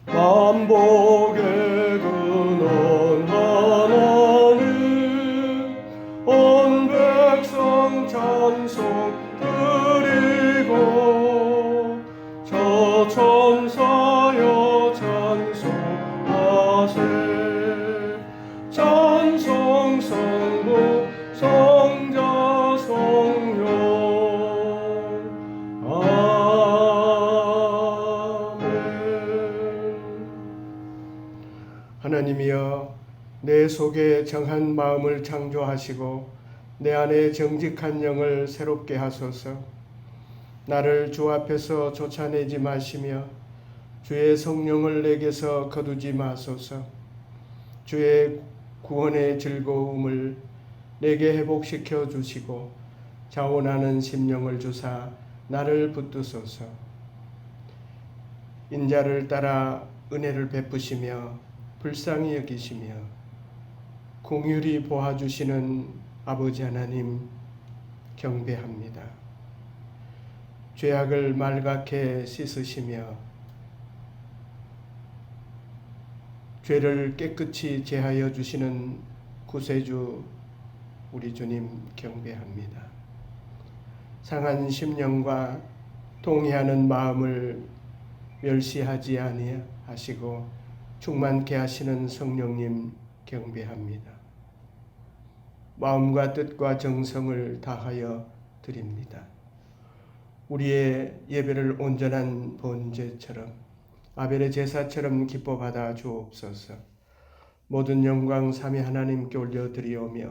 만복의 근원 하나님 온 백성 찬송 드리고 저 천사여 찬송하세 찬송 성부 성자 성령 하나님이여 내 속에 정한 마음을 창조하시고 내 안에 정직한 영을 새롭게 하소서. 나를 주 앞에서 쫓아내지 마시며 주의 성령을 내게서 거두지 마소서. 주의 구원의 즐거움을 내게 회복시켜 주시고 자원하는 심령을 주사 나를 붙드소서. 인자를 따라 은혜를 베푸시며 불쌍히 여기시며 긍휼히 보아주시는 아버지 하나님 경배합니다. 죄악을 말갛게 씻으시며 죄를 깨끗이 제하여 주시는 구세주 우리 주님 경배합니다. 상한 심령과 동의하는 마음을 멸시하지 아니하시고 충만케 하시는 성령님 경배합니다. 마음과 뜻과 정성을 다하여 드립니다. 우리의 예배를 온전한 번제처럼 아벨의 제사처럼 기뻐 받아 주옵소서. 모든 영광 삼위 하나님께 올려드리오며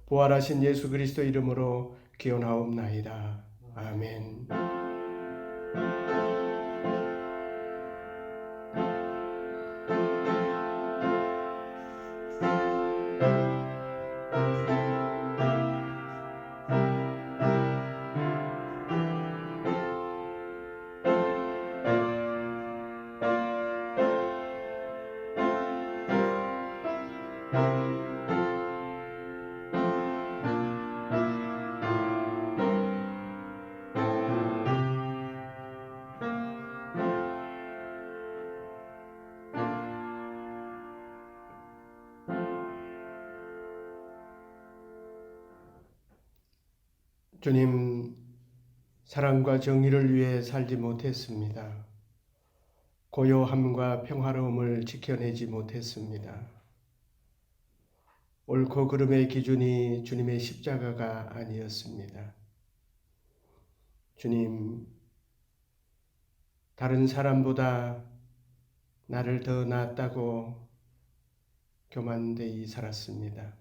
부활하신 예수 그리스도 이름으로 기원하옵나이다. 아멘. 주님, 사랑과 정의를 위해 살지 못했습니다. 고요함과 평화로움을 지켜내지 못했습니다. 옳고 그름의 기준이 주님의 십자가가 아니었습니다. 주님, 다른 사람보다 나를 더 낫다고 교만되이 살았습니다.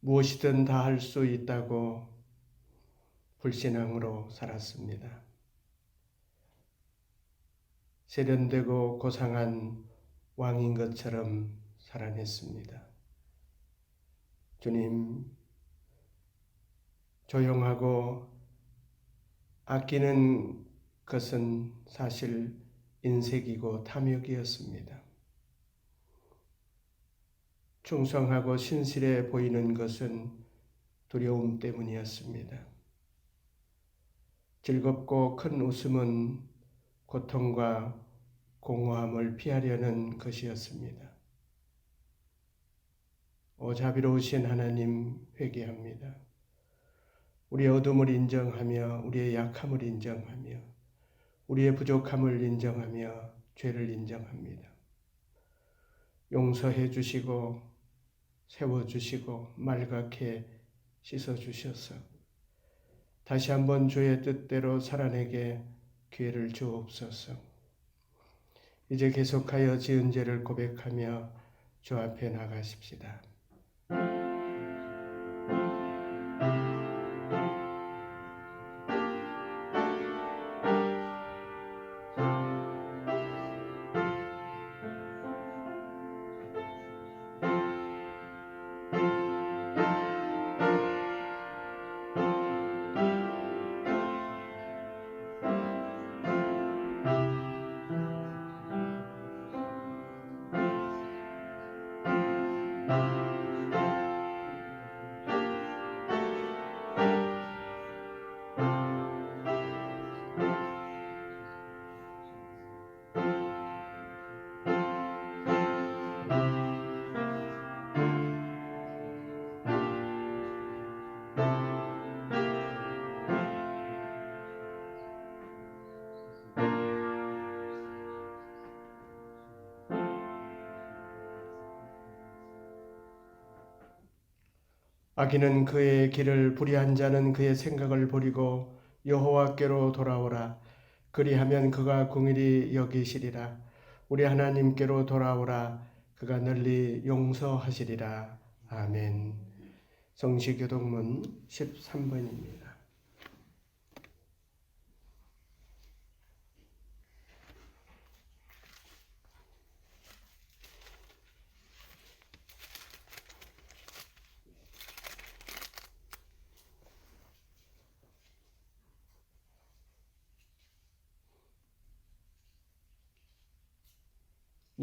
무엇이든 다 할 수 있다고 불신앙으로 살았습니다. 세련되고 고상한 왕인 것처럼 살아냈습니다. 주님, 조용하고 아끼는 것은 사실 인색이고 탐욕이었습니다. 충성하고 신실해 보이는 것은 두려움 때문이었습니다. 즐겁고 큰 웃음은 고통과 공허함을 피하려는 것이었습니다. 오 자비로우신 하나님 회개합니다. 우리의 어둠을 인정하며 우리의 약함을 인정하며 우리의 부족함을 인정하며 죄를 인정합니다. 용서해 주시고 세워주시고 말갛게 씻어주셔서 다시 한번 주의 뜻대로 살아내게 기회를 주옵소서. 이제 계속하여 지은 죄를 고백하며 주 앞에 나가십시다. 악인은 그의 길을, 불의한 자는 그의 생각을 버리고 여호와께로 돌아오라. 그리하면 그가 긍휼히 여기시리라. 우리 하나님께로 돌아오라. 그가 널리 용서하시리라. 아멘. 성시교독문 13번입니다.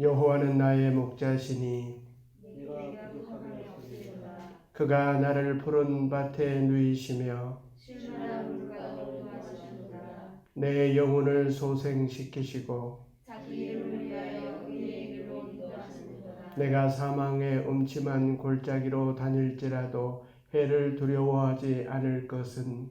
여호와는 나의 목자시니 그가 나를 푸른 밭에 누이시며 내 영혼을 소생시키시고 내가 사망의 음침한 골짜기로 다닐지라도 해를 두려워하지 않을 것은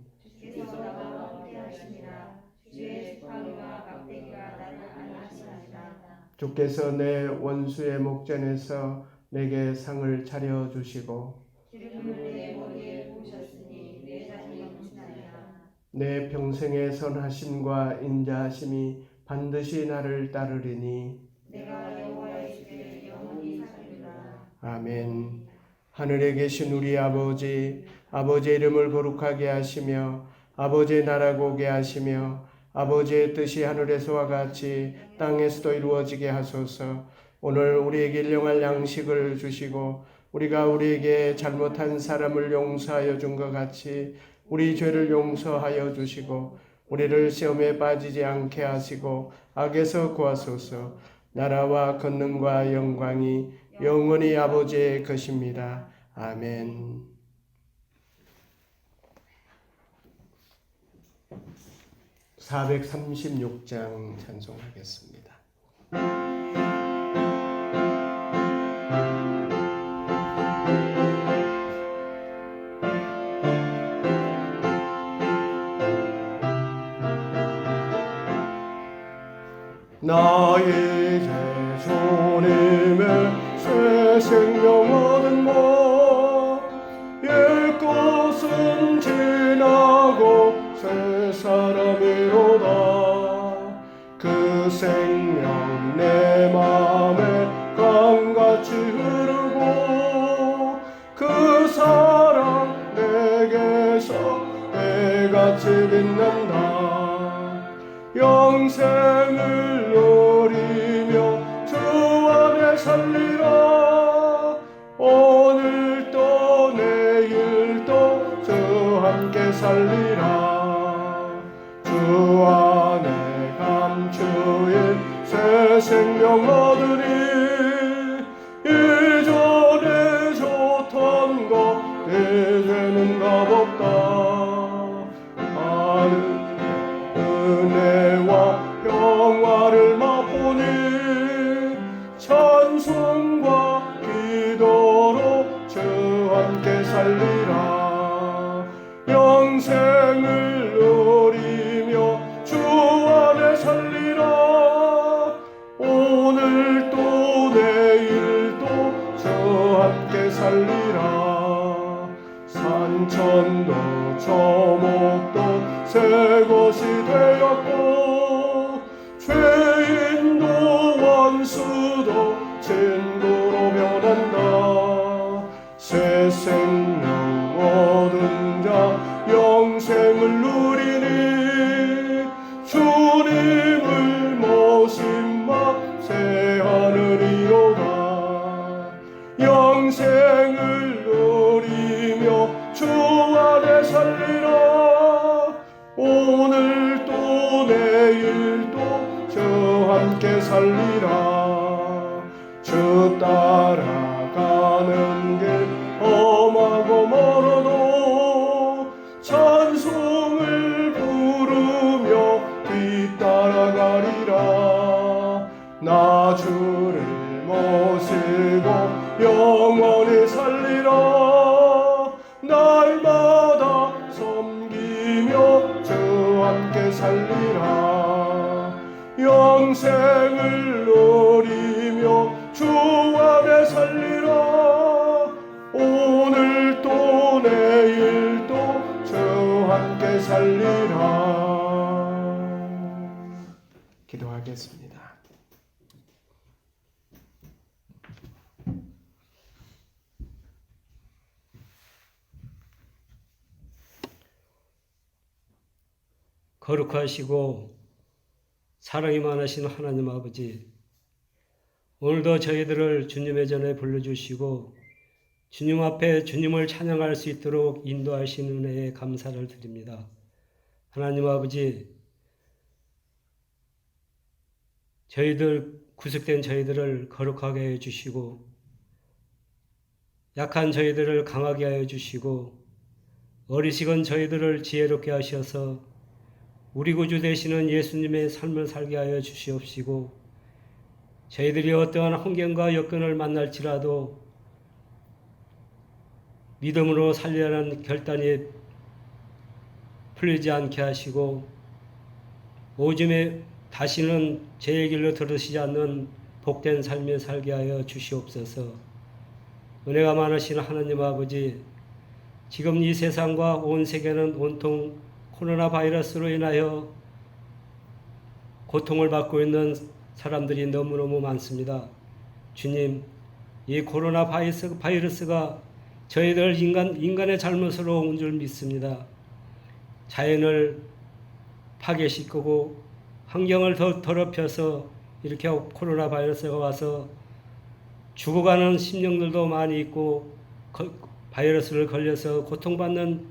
주께서 내 원수의 목전에서 내게 상을 차려주시고 내 평생의 선하심과 인자하심이 반드시 나를 따르리니 아멘. 하늘에 계신 우리 아버지, 아버지의 이름을 거룩하게 하시며 아버지의 나라가 오게 하시며 아버지의 뜻이 하늘에서와 같이 땅에서도 이루어지게 하소서. 오늘 우리에게 일용할 양식을 주시고 우리가 우리에게 잘못한 사람을 용서하여 준 것 같이 우리 죄를 용서하여 주시고 우리를 시험에 빠지지 않게 하시고 악에서 구하소서. 나라와 권능과 영광이 영원히 아버지의 것입니다. 아멘. (436장) 찬송하겠습니다. 나의 제 주님의 새 생명 얻은 옛 것은 지나고 새 사람이로다. 그 생명 내 맘에 강같이 흐르고 그 사랑 내게서 해같이 빛난다. 영생을 누리며 주 안에 살리라. 오늘도 내일도 주 함께 살리라. 주 안에 감추인 새 생명 얻으니 이전에 좋던 것 이제는 값없다. 은혜와 평화를 맛보니 찬송과 기도로 주 함께 살리라. 영생을 누리며 주 안에 살리라. 오늘도 내일도 주 함께 살리라. 산천도 초목도 새 것이 되었고 죄인도 원수도 친구로 변한다. 새 생명 얻은 자 영생을 누리니 주님을 모심마 새 하늘이로다. 영생을 누리며 주 안에 살리라. 오늘도 내일도 주 함께 살리라. 주 따라가는 길 험하고 멀어도 찬송을 부르며 뒤따라가리라. 나 주를 모시고 영원히 살리라. 날마다 섬기며 주 함께 살리라. 영생을 너와 함께 살리라. 기도하겠습니다. 거룩하시고 사랑이 많으신 하나님 아버지, 오늘도 저희들을 주님의 전에 불러주시고 주님 앞에 주님을 찬양할 수 있도록 인도하신 은혜에 감사를 드립니다. 하나님 아버지, 구속된 저희들을 거룩하게 해주시고 약한 저희들을 강하게 하여 주시고 어리석은 저희들을 지혜롭게 하셔서 우리 구주 되시는 예수님의 삶을 살게 하여 주시옵시고 저희들이 어떠한 환경과 여건을 만날지라도 믿음으로 살려는 결단이 풀리지 않게 하시고 오줌에 다시는 제 얘기를 들으시지 않는 복된 삶에 살게 하여 주시옵소서. 은혜가 많으신 하나님 아버지, 지금 이 세상과 온 세계는 온통 코로나 바이러스로 인하여 고통을 받고 있는 사람들이 너무너무 많습니다. 주님, 이 코로나 바이러스가 저희들 인간의 잘못으로 온 줄 믿습니다. 자연을 파괴시키고 환경을 더 더럽혀서 이렇게 코로나 바이러스가 와서 죽어가는 심령들도 많이 있고 바이러스를 걸려서 고통받는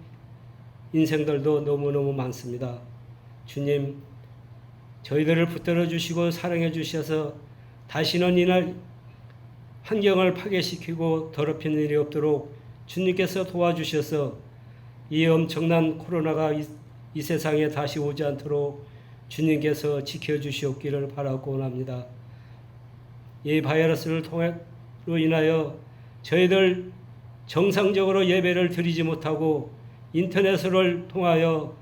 인생들도 너무너무 많습니다. 주님, 저희들을 붙들어 주시고 사랑해 주셔서 다시는 이날 환경을 파괴시키고 더럽히는 일이 없도록 주님께서 도와주셔서 이 엄청난 코로나가 이 세상에 다시 오지 않도록 주님께서 지켜주시옵기를 바라고 원합니다. 이 바이러스를 통해로 인하여 저희들 정상적으로 예배를 드리지 못하고 인터넷을 통하여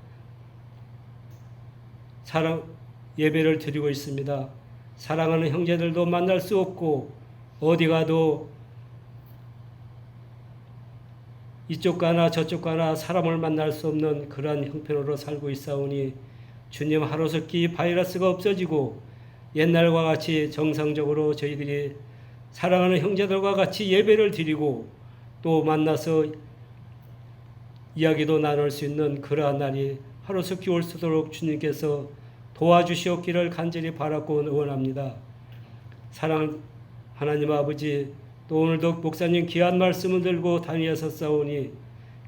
예배를 드리고 있습니다. 사랑하는 형제들도 만날 수 없고 어디 가도 이쪽 가나 저쪽 가나 사람을 만날 수 없는 그러한 형편으로 살고 있사오니 주님, 하루속히 바이러스가 없어지고 옛날과 같이 정상적으로 저희들이 사랑하는 형제들과 같이 예배를 드리고 또 만나서 이야기도 나눌 수 있는 그러한 날이 하루속히 올 수 있도록 주님께서 도와주시옵기를 간절히 바라고 원합니다. 사랑 하나님 아버지, 또 오늘도 목사님 귀한 말씀을 들고 다니셨사오니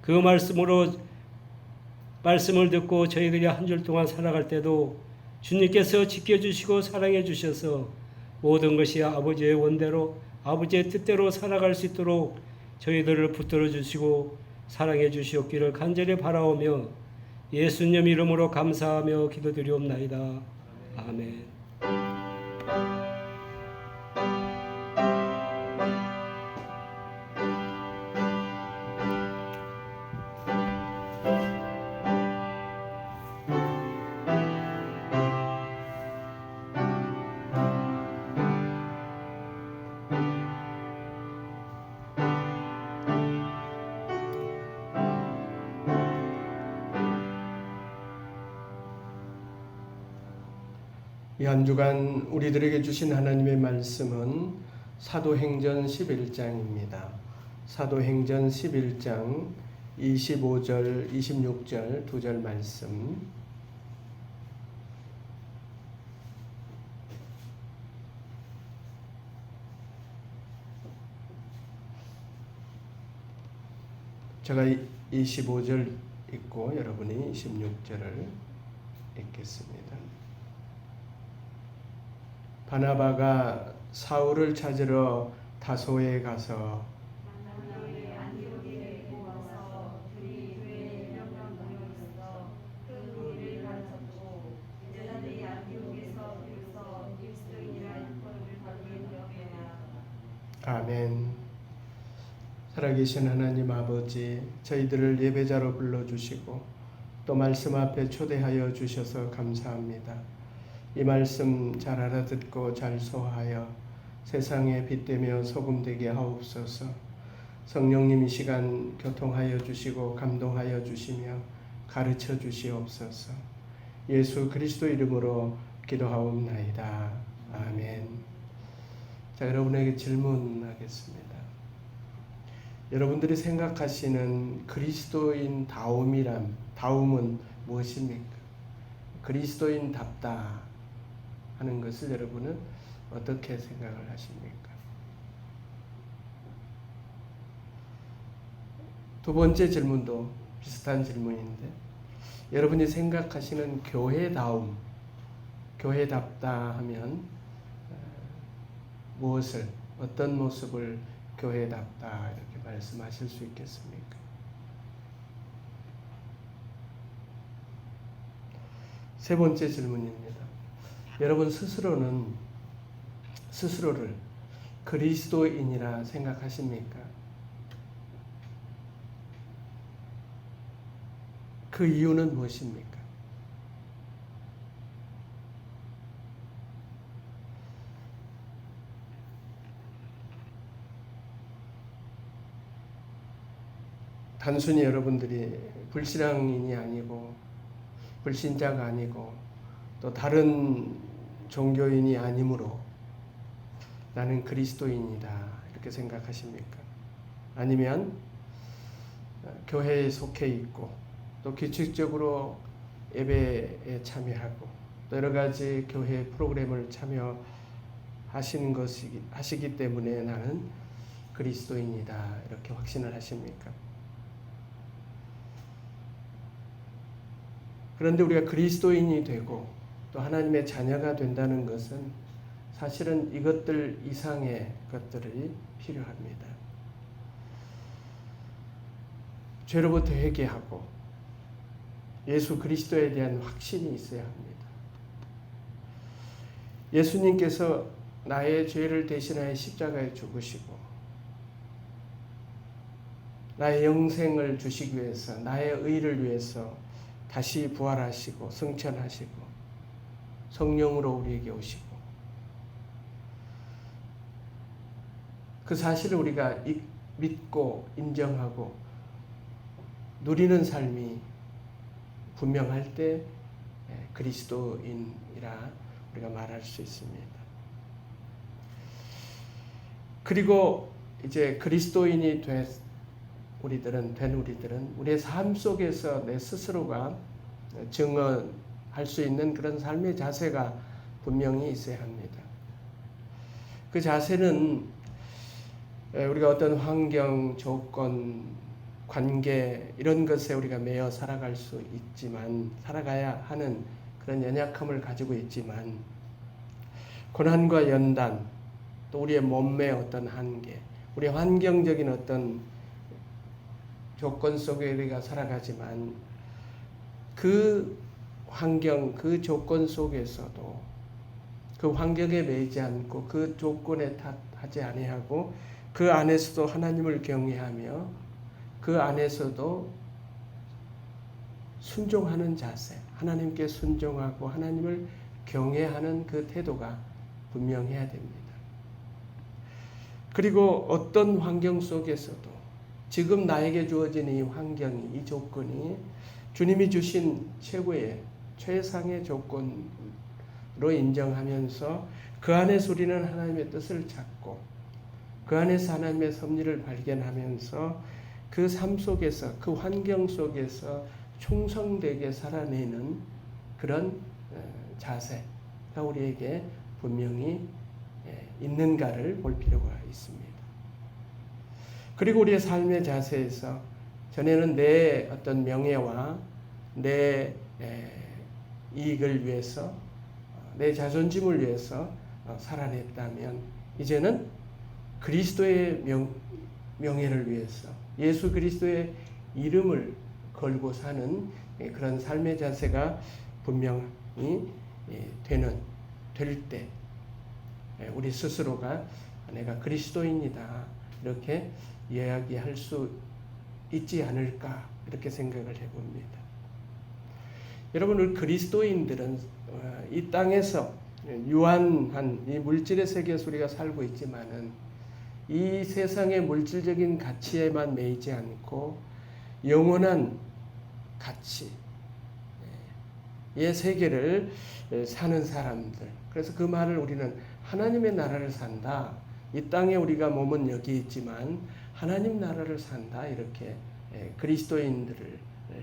그 말씀을 듣고 저희들이 한 주 동안 살아갈 때도 주님께서 지켜주시고 사랑해 주셔서 모든 것이 아버지의 원대로 아버지의 뜻대로 살아갈 수 있도록 저희들을 붙들어 주시고 사랑해 주시옵기를 간절히 바라오며 예수님 이름으로 감사하며 기도드리옵나이다. 아멘. 이 한 주간 우리들에게 주신 하나님의 말씀은 사도행전 11장입니다. 사도행전 11장 25절, 26절 두 절 말씀. 제가 25절 읽고 여러분이 26절을 읽겠습니다. 바나바가 사울을 찾으러 다소에 가서 아멘. 살아계신 하나님 아버지, 저희들을 예배자로 불러주시고 또 말씀 앞에 초대하여 주셔서 감사합니다. 이 말씀 잘 알아듣고 잘 소화하여 세상에 빛되며 소금 되게 하옵소서. 성령님 이 시간 교통하여 주시고 감동하여 주시며 가르쳐 주시옵소서. 예수 그리스도 이름으로 기도하옵나이다. 아멘. 자, 여러분에게 질문하겠습니다. 여러분들이 생각하시는 그리스도인 다움은 무엇입니까? 그리스도인답다 하는 것을 여러분은 어떻게 생각을 하십니까? 두 번째 질문도 비슷한 질문인데, 여러분이 생각하시는 교회답다 하면 무엇을, 어떤 모습을 교회답다 이렇게 말씀하실 수 있겠습니까? 세 번째 질문입니다. 여러분 스스로를 그리스도인이라 생각하십니까? 그 이유는 무엇입니까? 단순히 여러분들이 불신앙인이 아니고 불신자가 아니고 또 다른 종교인이 아니므로 나는 그리스도인이다 이렇게 생각하십니까? 아니면 교회에 속해 있고 또 규칙적으로 예배에 참여하고 또 여러 가지 교회 프로그램을 하시기 때문에 나는 그리스도인이다 이렇게 확신을 하십니까? 그런데 우리가 그리스도인이 되고 또 하나님의 자녀가 된다는 것은 사실은 이것들 이상의 것들이 필요합니다. 죄로부터 회개하고 예수 그리스도에 대한 확신이 있어야 합니다. 예수님께서 나의 죄를 대신하여 십자가에 죽으시고 나의 영생을 주시기 위해서, 나의 의를 위해서 다시 부활하시고 승천하시고 성령으로 우리에게 오시고 그 사실을 우리가 믿고 인정하고 누리는 삶이 분명할 때 그리스도인이라 우리가 말할 수 있습니다. 그리고 이제 그리스도인이 된 우리들은 우리의 삶 속에서 내 스스로가 증언할 수 있는 그런 삶의 자세가 분명히 있어야 합니다. 그 자세는 우리가 어떤 환경, 조건, 관계 이런 것에 우리가 매여 살아갈 수 있지만, 살아가야 하는 그런 연약함을 가지고 있지만, 고난과 연단, 또 우리의 몸의 어떤 한계, 우리의 환경적인 어떤 조건 속에 우리가 살아가지만 그 환경, 그 조건 속에서도 그 환경에 매이지 않고 그 조건에 탓하지 아니하고 그 안에서도 하나님을 경외하며 그 안에서도 순종하는 자세, 하나님께 순종하고 하나님을 경외하는 그 태도가 분명해야 됩니다. 그리고 어떤 환경 속에서도 지금 나에게 주어진 이 환경이, 이 조건이 주님이 주신 최상의 조건으로 인정하면서 그 안에서 우리는 하나님의 뜻을 찾고 그 안에서 하나님의 섭리를 발견하면서 그 삶 속에서, 그 환경 속에서 충성되게 살아내는 그런 자세가 우리에게 분명히 있는가를 볼 필요가 있습니다. 그리고 우리의 삶의 자세에서 전에는 내 어떤 명예와 내 이익을 위해서, 내 자존심을 위해서 살아냈다면 이제는 그리스도의 명예를 위해서 예수 그리스도의 이름을 걸고 사는 그런 삶의 자세가 분명히 될 때 우리 스스로가 내가 그리스도인이다 이렇게 이야기할 수 있지 않을까 이렇게 생각을 해봅니다. 여러분, 우리 그리스도인들은 이 땅에서 유한한 이 물질의 세계에서 우리가 살고 있지만은 이 세상의 물질적인 가치에만 매이지 않고 영원한 가치, 세계를 사는 사람들. 그래서 그 말을 우리는 하나님의 나라를 산다. 이 땅에 우리가 몸은 여기 있지만 하나님 나라를 산다. 이렇게 그리스도인들을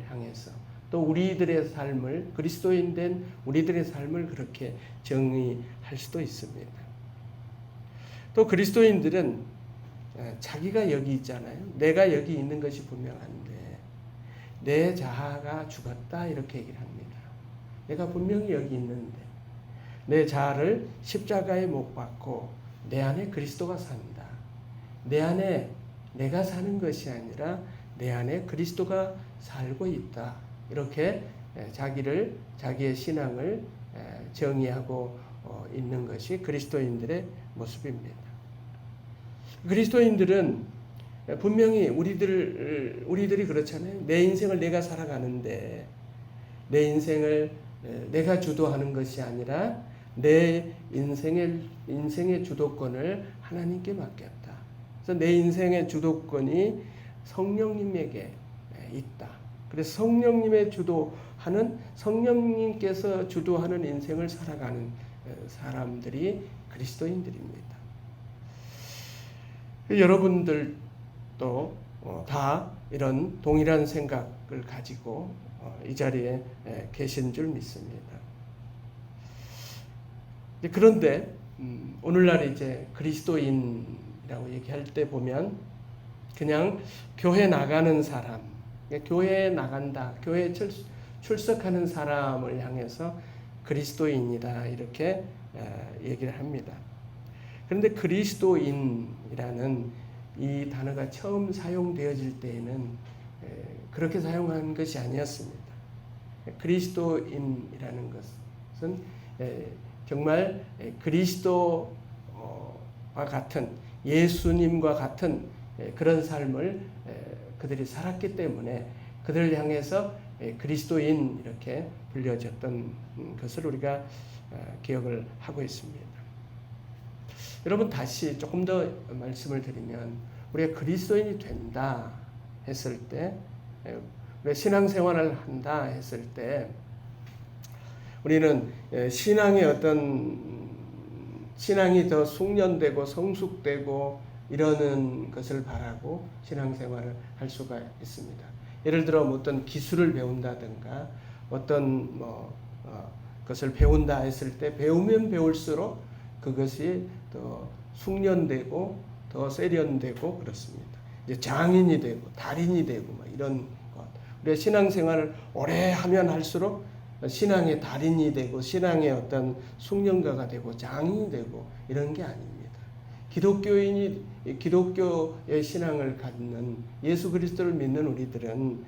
향해서 또 우리들의 삶을, 그리스도인 된 우리들의 삶을 그렇게 정의할 수도 있습니다. 또 그리스도인들은 자기가 여기 있잖아요. 내가 여기 있는 것이 분명한데 내 자아가 죽었다 이렇게 얘기를 합니다. 내가 분명히 여기 있는데 내 자아를 십자가에 못 박고 내 안에 그리스도가 산다. 내 안에 내가 사는 것이 아니라 내 안에 그리스도가 살고 있다. 이렇게 자기의 신앙을 정의하고 있는 것이 그리스도인들의 모습입니다. 그리스도인들은 분명히 우리들이 그렇잖아요. 내 인생을 내가 살아가는데 내 인생을 내가 주도하는 것이 아니라 내 인생의 주도권을 하나님께 맡겼다. 그래서 내 인생의 주도권이 성령님에게 있다. 그래서 성령님께서 주도하는 인생을 살아가는 사람들이 그리스도인들입니다. 여러분들도 다 이런 동일한 생각을 가지고 이 자리에 계신 줄 믿습니다. 그런데 오늘날 이제 그리스도인이라고 얘기할 때 보면 그냥 교회 나가는 사람, 교회에 나간다, 교회에 출석하는 사람을 향해서 그리스도인이다 이렇게 얘기를 합니다. 그런데 그리스도인이라는 이 단어가 처음 사용되어질 때에는 그렇게 사용한 것이 아니었습니다. 그리스도인이라는 것은 정말 그리스도와 같은 예수님과 같은 그런 삶을 그들이 살았기 때문에 그들을 향해서 그리스도인 이렇게 불려졌던 것을 우리가 기억을 하고 있습니다. 여러분 다시 조금 더 말씀을 드리면 우리가 그리스도인이 된다 했을 때 우리가 신앙생활을 한다 했을 때 우리는 신앙이 더 숙련되고 성숙되고 이러는 것을 바라고 신앙생활을 할 수가 있습니다. 예를 들어 어떤 기술을 배운다든가 어떤 것을 배운다 했을 때 배우면 배울수록 그것이 더 숙련되고 더 세련되고 그렇습니다. 이제 장인이 되고 달인이 되고 이런 것. 우리가 신앙생활을 오래 하면 할수록 신앙의 달인이 되고 신앙의 어떤 숙련가가 되고 장인이 되고 이런 게 아닙니다. 기독교의 신앙을 갖는 예수 그리스도를 믿는 우리들은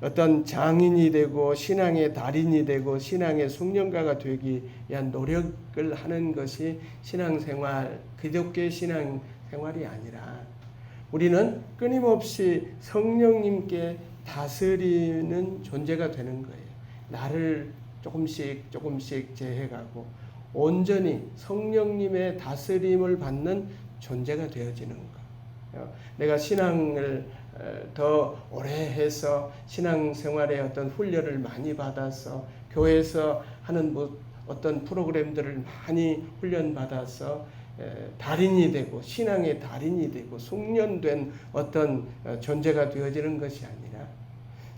어떤 장인이 되고 신앙의 달인이 되고 신앙의 숙련가가 되기 위한 노력을 하는 것이 신앙생활, 기독교의 신앙생활이 아니라 우리는 끊임없이 성령님께 다스리는 존재가 되는 거예요. 나를 조금씩 제해가고 온전히 성령님의 다스림을 받는 존재가 되어지는 것. 내가 신앙을 더 오래 해서 신앙생활에 어떤 훈련을 많이 받아서 교회에서 하는 어떤 프로그램들을 많이 훈련받아서 달인이 되고 신앙의 달인이 되고 숙련된 어떤 존재가 되어지는 것이 아니라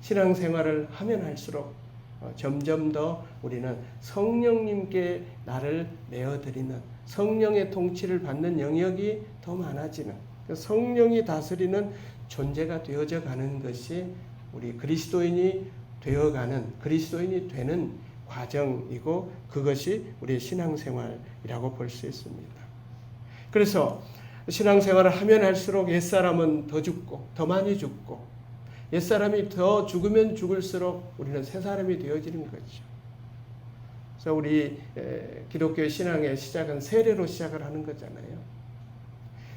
신앙생활을 하면 할수록 점점 더 우리는 성령님께 나를 내어드리는 성령의 통치를 받는 영역이 더 많아지는 성령이 다스리는 존재가 되어져 가는 것이 우리 그리스도인이 되는 과정이고 그것이 우리의 신앙생활이라고 볼 수 있습니다. 그래서 신앙생활을 하면 할수록 옛사람은 더 죽고 더 많이 죽고 옛사람이 더 죽으면 죽을수록 우리는 새 사람이 되어지는 거죠. 그래서 우리 기독교 신앙의 시작은 세례로 시작을 하는 거잖아요.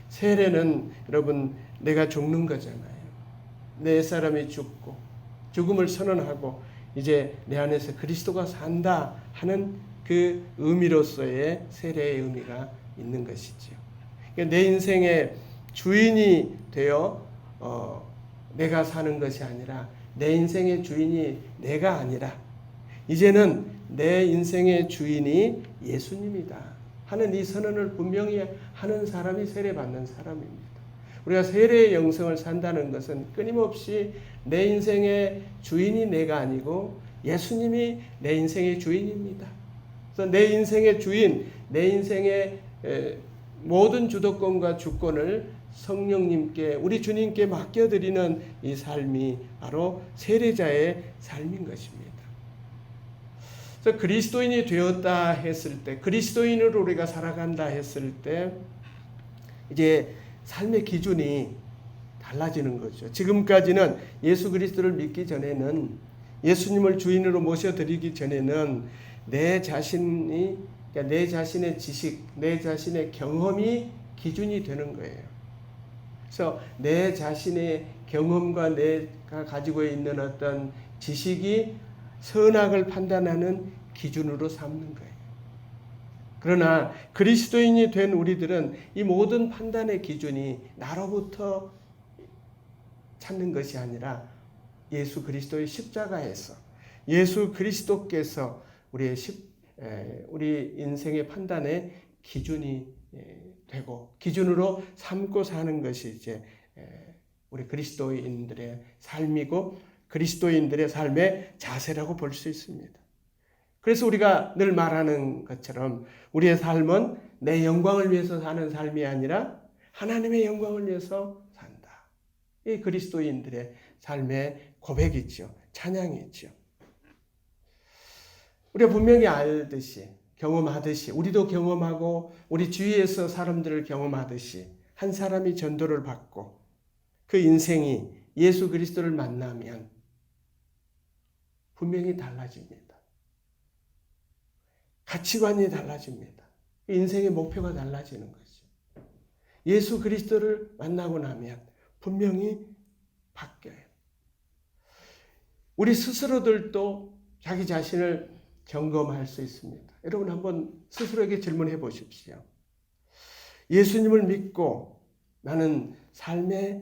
세례는 여러분 내가 죽는 거잖아요. 내 옛사람이 죽고 죽음을 선언하고 이제 내 안에서 그리스도가 산다 하는 그 의미로서의 세례의 의미가 있는 것이죠. 그러니까 내 인생의 주인이 되어 내가 사는 것이 아니라 내 인생의 주인이 내가 아니라 이제는 내 인생의 주인이 예수님이다 하는 이 선언을 분명히 하는 사람이 세례받는 사람입니다. 우리가 세례의 영성을 산다는 것은 끊임없이 내 인생의 주인이 내가 아니고 예수님이 내 인생의 주인입니다. 그래서 내 인생의 주인, 내 인생의 모든 주도권과 주권을 성령님께, 우리 주님께 맡겨드리는 이 삶이 바로 세례자의 삶인 것입니다. 그래서 그리스도인이 되었다 했을 때, 그리스도인으로 우리가 살아간다 했을 때 이제 삶의 기준이 달라지는 거죠. 지금까지는 예수 그리스도를 믿기 전에는, 예수님을 주인으로 모셔드리기 전에는 내 자신이, 그러니까 내 자신의 지식, 내 자신의 경험이 기준이 되는 거예요. 그래서 내 자신의 경험과 내가 가지고 있는 어떤 지식이 선악을 판단하는 기준으로 삼는 거예요. 그러나 그리스도인이 된 우리들은 이 모든 판단의 기준이 나로부터 찾는 것이 아니라 예수 그리스도의 십자가에서, 예수 그리스도께서 우리 인생의 판단의 기준이 되고 기준으로 삼고 사는 것이 이제 우리 그리스도인들의 삶이고 그리스도인들의 삶의 자세라고 볼 수 있습니다. 그래서 우리가 늘 말하는 것처럼 우리의 삶은 내 영광을 위해서 사는 삶이 아니라 하나님의 영광을 위해서 산다. 이 그리스도인들의 삶의 고백이죠. 찬양이죠. 우리가 분명히 알듯이, 경험하듯이, 우리도 경험하고 우리 주위에서 사람들을 경험하듯이 한 사람이 전도를 받고 그 인생이 예수 그리스도를 만나면 분명히 달라집니다. 가치관이 달라집니다. 인생의 목표가 달라지는 거죠. 예수 그리스도를 만나고 나면 분명히 바뀌어요. 우리 스스로들도 자기 자신을 점검할 수 있습니다. 여러분 한번 스스로에게 질문해 보십시오. 예수님을 믿고 나는 삶이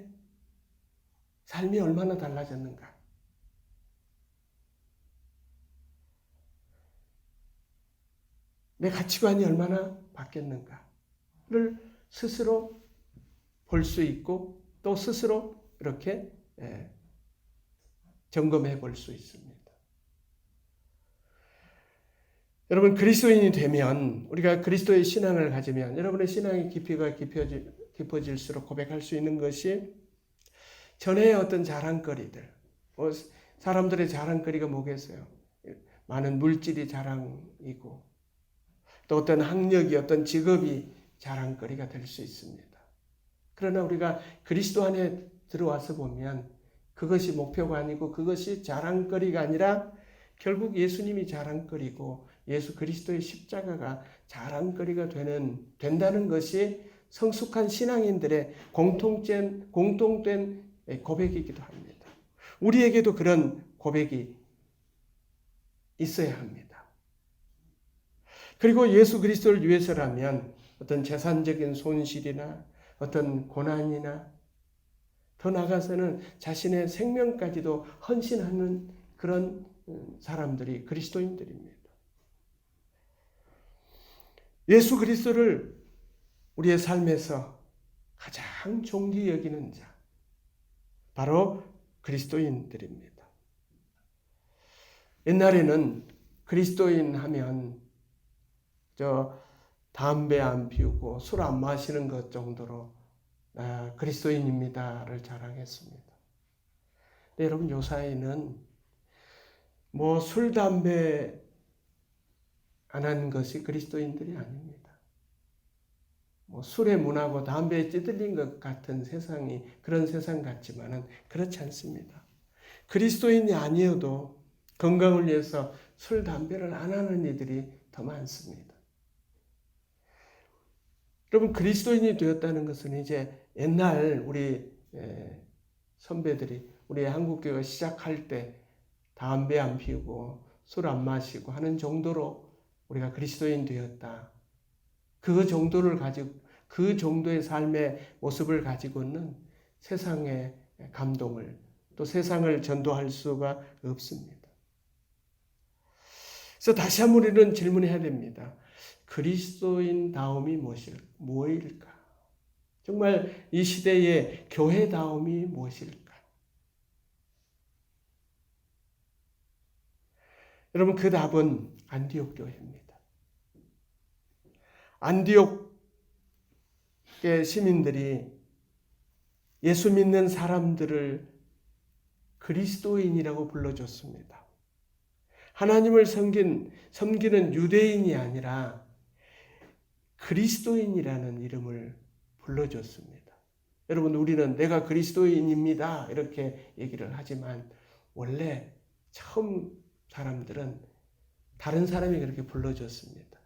얼마나 달라졌는가? 내 가치관이 얼마나 바뀌었는가를 스스로 볼 수 있고 또 스스로 이렇게 점검해 볼 수 있습니다. 여러분 그리스도인이 되면, 우리가 그리스도의 신앙을 가지면 여러분의 신앙의 깊이가 깊어질수록 고백할 수 있는 것이 전에 어떤 자랑거리들, 사람들의 자랑거리가 뭐겠어요? 많은 물질이 자랑이고 또 어떤 학력이, 어떤 직업이 자랑거리가 될 수 있습니다. 그러나 우리가 그리스도 안에 들어와서 보면 그것이 목표가 아니고 그것이 자랑거리가 아니라 결국 예수님이 자랑거리고 예수 그리스도의 십자가가 자랑거리가 된다는 것이 성숙한 신앙인들의 공통된 고백이기도 합니다. 우리에게도 그런 고백이 있어야 합니다. 그리고 예수 그리스도를 위해서라면 어떤 재산적인 손실이나 어떤 고난이나 더 나아가서는 자신의 생명까지도 헌신하는 그런 사람들이 그리스도인들입니다. 예수 그리스도를 우리의 삶에서 가장 존귀 여기는 자, 바로 그리스도인들입니다. 옛날에는 그리스도인 하면 담배 안 피우고 술 안 마시는 것 정도로 그리스도인입니다를 자랑했습니다. 근데 여러분 요사이는 술, 담배 안 하는 것이 그리스도인들이 아닙니다. 술에 문하고 담배에 찌들린 것 같은 세상이 그런 세상 같지만은 그렇지 않습니다. 그리스도인이 아니어도 건강을 위해서 술, 담배를 안 하는 이들이 더 많습니다. 여러분 그리스도인이 되었다는 것은 이제 옛날 우리 선배들이 우리 한국교회가 시작할 때 담배 안 피우고 술 안 마시고 하는 정도로 우리가 그리스도인 되었다. 그 정도를 가지고 그 정도의 삶의 모습을 가지고는 세상의 감동을 또 세상을 전도할 수가 없습니다. 그래서 다시 한번 우리는 질문해야 됩니다. 그리스도인다움이 무엇일까? 정말 이 시대의 교회다움이 무엇일까? 여러분, 그 답은 안디옥 교회입니다. 안디옥의 시민들이 예수 믿는 사람들을 그리스도인이라고 불러줬습니다. 하나님을 섬기는 유대인이 아니라 그리스도인이라는 이름을 불러줬습니다. 여러분, 우리는 내가 그리스도인입니다 이렇게 얘기를 하지만 원래 처음 사람들은 다른 사람이 그렇게 불러줬습니다.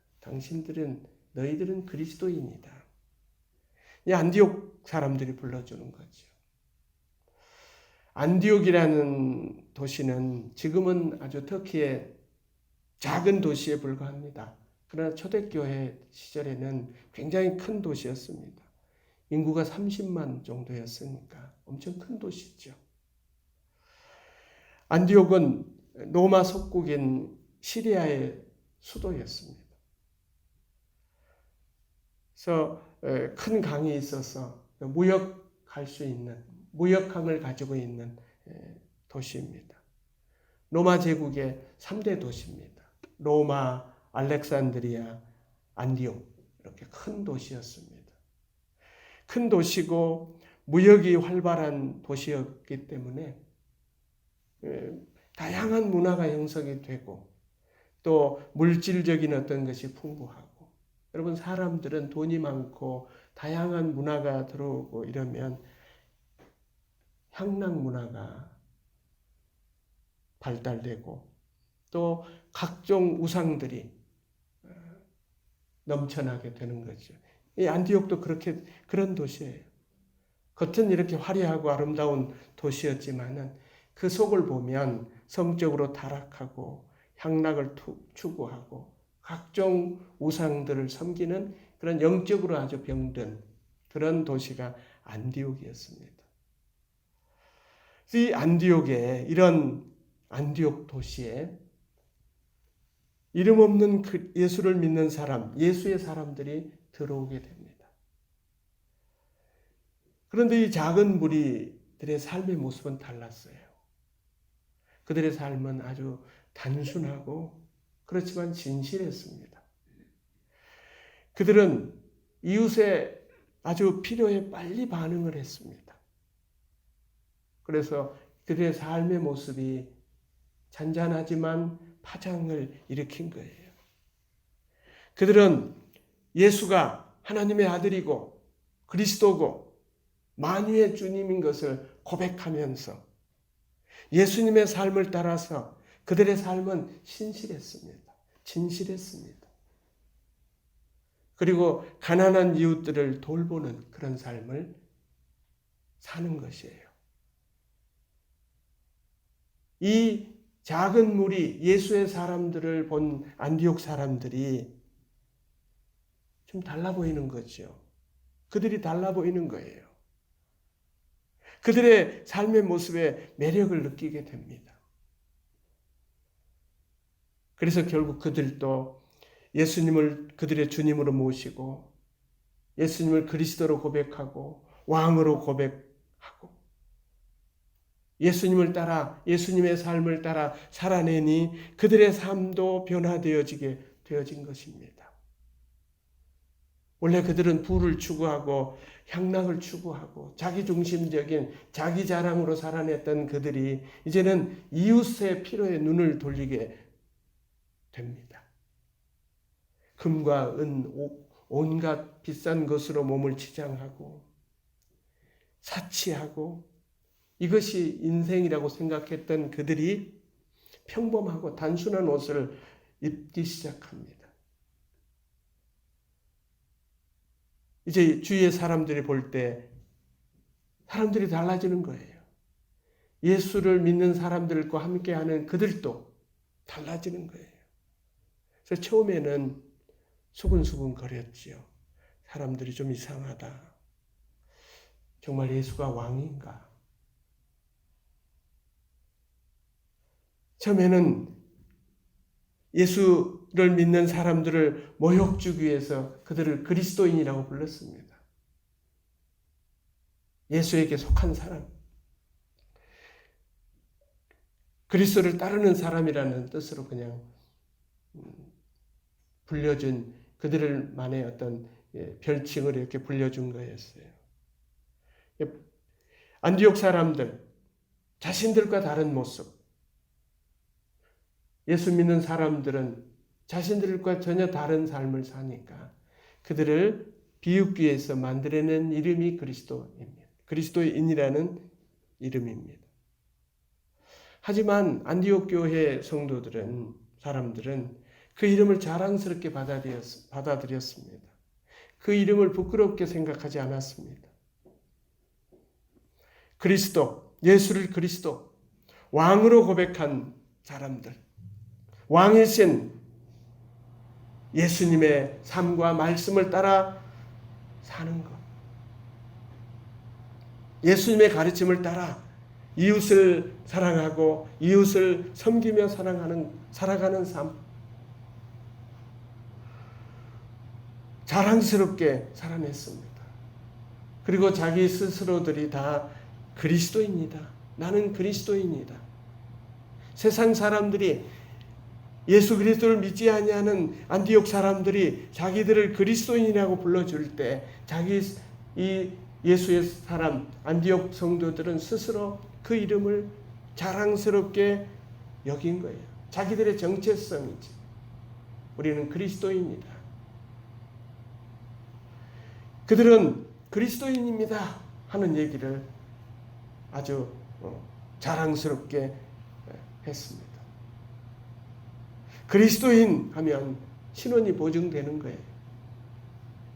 너희들은 그리스도인이다. 이 안디옥 사람들이 불러주는 거죠. 안디옥이라는 도시는 지금은 아주 터키의 작은 도시에 불과합니다. 그러나 초대교회 시절에는 굉장히 큰 도시였습니다. 인구가 30만 정도였으니까 엄청 큰 도시죠. 안디옥은 로마 속국인 시리아의 수도였습니다. 그래서 큰 강이 있어서 무역항을 가지고 있는 도시입니다. 로마 제국의 3대 도시입니다. 로마, 알렉산드리아, 안디옥 이렇게 큰 도시였습니다. 큰 도시고 무역이 활발한 도시였기 때문에 다양한 문화가 형성이 되고 또 물질적인 어떤 것이 풍부하고 여러분 사람들은 돈이 많고 다양한 문화가 들어오고 이러면 향락 문화가 발달되고 또 각종 우상들이 넘쳐나게 되는 거죠. 이 안디옥도 그런 도시예요. 겉은 이렇게 화려하고 아름다운 도시였지만은 그 속을 보면 성적으로 타락하고 향락을 추구하고 각종 우상들을 섬기는 그런 영적으로 아주 병든 그런 도시가 안디옥이었습니다. 이 이런 안디옥 도시에 이름 없는 예수를 믿는 예수의 사람들이 들어오게 됩니다. 그런데 이 작은 무리들의 삶의 모습은 달랐어요. 그들의 삶은 아주 단순하고 그렇지만 진실했습니다. 그들은 이웃의 아주 필요에 빨리 반응을 했습니다. 그래서 그들의 삶의 모습이 잔잔하지만 파장을 일으킨 거예요. 그들은 예수가 하나님의 아들이고 그리스도고 만유의 주님인 것을 고백하면서 예수님의 삶을 따라서 그들의 삶은 신실했습니다. 진실했습니다. 그리고 가난한 이웃들을 돌보는 그런 삶을 사는 것이에요. 이 작은 무리 예수의 사람들을 본 안디옥 사람들이 좀 달라 보이는 거죠. 그들이 달라 보이는 거예요. 그들의 삶의 모습에 매력을 느끼게 됩니다. 그래서 결국 그들도 예수님을 그들의 주님으로 모시고 예수님을 그리스도로 고백하고 왕으로 고백하고 예수님을 따라 예수님의 삶을 따라 살아내니 그들의 삶도 되어진 것입니다. 원래 그들은 부를 추구하고 향락을 추구하고 자기중심적인 자기 자랑으로 살아냈던 그들이 이제는 이웃의 필요에 눈을 돌리게 됩니다. 금과 은, 온갖 비싼 것으로 몸을 치장하고 사치하고 이것이 인생이라고 생각했던 그들이 평범하고 단순한 옷을 입기 시작합니다. 이제 주위의 사람들이 볼 때 사람들이 달라지는 거예요. 예수를 믿는 사람들과 함께하는 그들도 달라지는 거예요. 그래서 처음에는 수근수근 거렸지요. 사람들이 좀 이상하다. 정말 예수가 왕인가? 처음에는 예수를 믿는 사람들을 모욕 주기 위해서 그들을 그리스도인이라고 불렀습니다. 예수에게 속한 사람, 그리스도를 따르는 사람이라는 뜻으로 그냥 불려준 그들만의 어떤 별칭을 이렇게 불려준 거였어요. 안디옥 사람들, 자신들과 다른 모습, 예수 믿는 사람들은 자신들과 전혀 다른 삶을 사니까 그들을 비웃기 위해서 만들어낸 이름이 그리스도입니다. 그리스도인이라는 이름입니다. 하지만 안디옥 교회 성도들은, 사람들은 그 이름을 자랑스럽게 받아들였습니다. 그 이름을 부끄럽게 생각하지 않았습니다. 그리스도, 예수를 그리스도, 왕으로 고백한 사람들, 왕이신 예수님의 삶과 말씀을 따라 사는 것, 예수님의 가르침을 따라 이웃을 사랑하고 이웃을 섬기며 살아가는 삶, 자랑스럽게 살아냈습니다. 그리고 자기 스스로들이 다 그리스도인이다. 나는 그리스도인이다. 세상 사람들이, 예수 그리스도를 믿지 아니하는 안디옥 사람들이 자기들을 그리스도인이라고 불러줄 때 이 예수의 사람 안디옥 성도들은 스스로 그 이름을 자랑스럽게 여긴 거예요. 자기들의 정체성이지. 우리는 그리스도인이다. 그들은 그리스도인입니다 하는 얘기를 아주 자랑스럽게 했습니다. 그리스도인 하면 신원이 보증되는 거예요.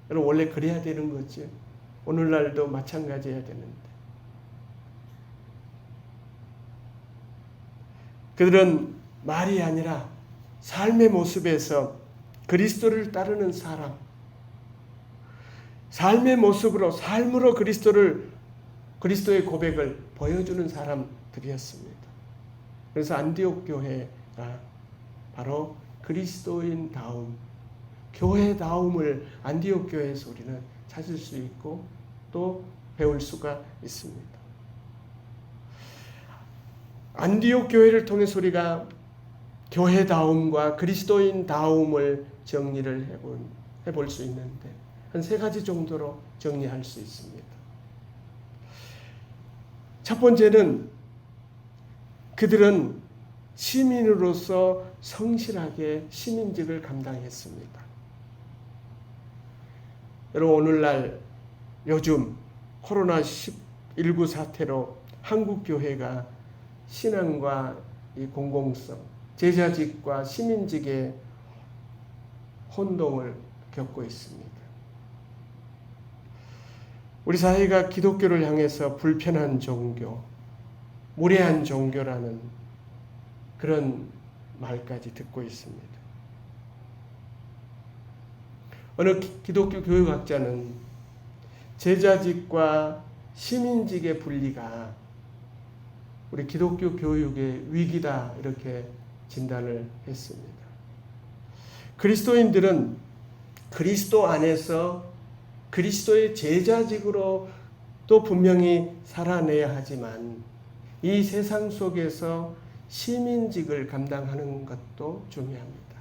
여러분, 원래 그래야 되는 거죠. 오늘날도 마찬가지여야 되는데. 그들은 말이 아니라 삶의 모습에서 그리스도를 따르는 사람, 삶의 모습으로, 삶으로 그리스도의 고백을 보여주는 사람들이었습니다. 그래서 안디옥 교회가 바로 그리스도인다움, 교회다움을 안디옥 교회에서 우리는 찾을 수 있고 또 배울 수가 있습니다. 안디옥 교회를 통해서 우리가 교회다움과 그리스도인다움을 정리를 해볼 수 있는데 한 3가지 정도로 정리할 수 있습니다. 첫 번째는 그들은 시민으로서 성실하게 시민직을 감당했습니다. 여러분, 오늘날 요즘 코로나19 사태로 한국 교회가 신앙과 이 공공성, 제자직과 시민직의 혼동을 겪고 있습니다. 우리 사회가 기독교를 향해서 불편한 종교, 무례한 종교라는 그런 말까지 듣고 있습니다. 어느 기독교 교육학자는 제자직과 시민직의 분리가 우리 기독교 교육의 위기다 이렇게 진단을 했습니다. 그리스도인들은 그리스도 안에서 그리스도의 제자직으로 또 분명히 살아내야 하지만 이 세상 속에서 시민직을 감당하는 것도 중요합니다.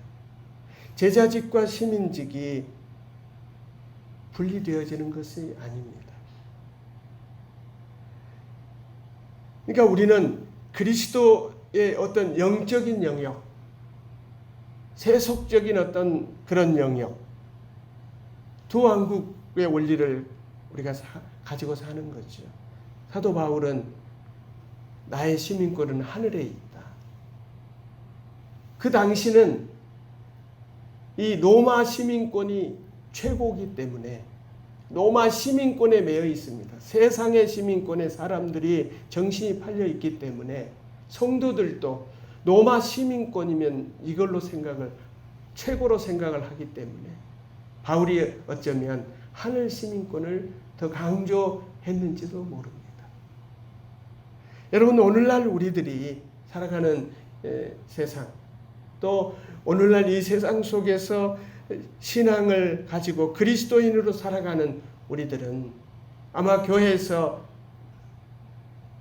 제자직과 시민직이 분리되어지는 것이 아닙니다. 그러니까 우리는 그리스도의 어떤 영적인 영역, 세속적인 어떤 그런 영역, 두 왕국의 원리를 우리가 가지고 사는 거죠. 사도 바울은 나의 시민권은 하늘에 있다. 그 당시는 이 로마 시민권이 최고이기 때문에 로마 시민권에 매여 있습니다. 세상의 시민권에 사람들이 정신이 팔려 있기 때문에 성도들도 로마 시민권이면 이걸로 최고로 생각을 하기 때문에 바울이 어쩌면 하늘 시민권을 더 강조했는지도 모릅니다. 여러분, 오늘날 우리들이 살아가는 세상, 또 오늘날 이 세상 속에서 신앙을 가지고 그리스도인으로 살아가는 우리들은 아마 교회에서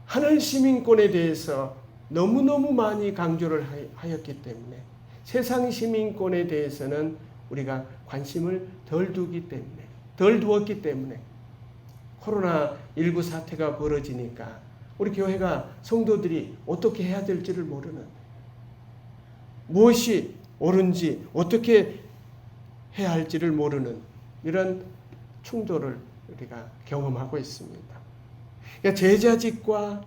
하늘 시민권에 대해서 너무너무 많이 강조를 하였기 때문에 세상 시민권에 대해서는 우리가 관심을 덜 두었기 때문에 코로나19 사태가 벌어지니까 우리 교회가 성도들이 어떻게 해야 될지를 모르는, 무엇이 옳은지 어떻게 해야 할지를 모르는 이런 충돌을 우리가 경험하고 있습니다. 그러니까 제자직과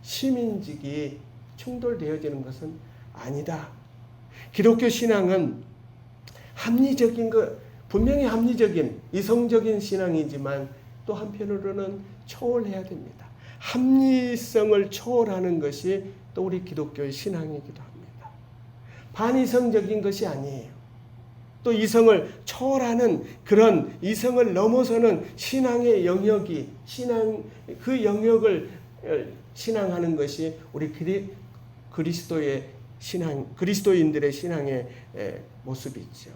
시민직이 충돌되어지는 것은 아니다. 기독교 신앙은 합리적인 것, 분명히 합리적인 이성적인 신앙이지만 또 한편으로는 초월해야 됩니다. 합리성을 초월하는 것이 또 우리 기독교의 신앙이기도 합니다. 반이성적인 것이 아니에요. 또 이성을 초월하는 그런 이성을 넘어서는 신앙의 영역이 그 영역을 신앙하는 것이 우리 그리스도의 신앙, 그리스도인들의 신앙의 모습이죠.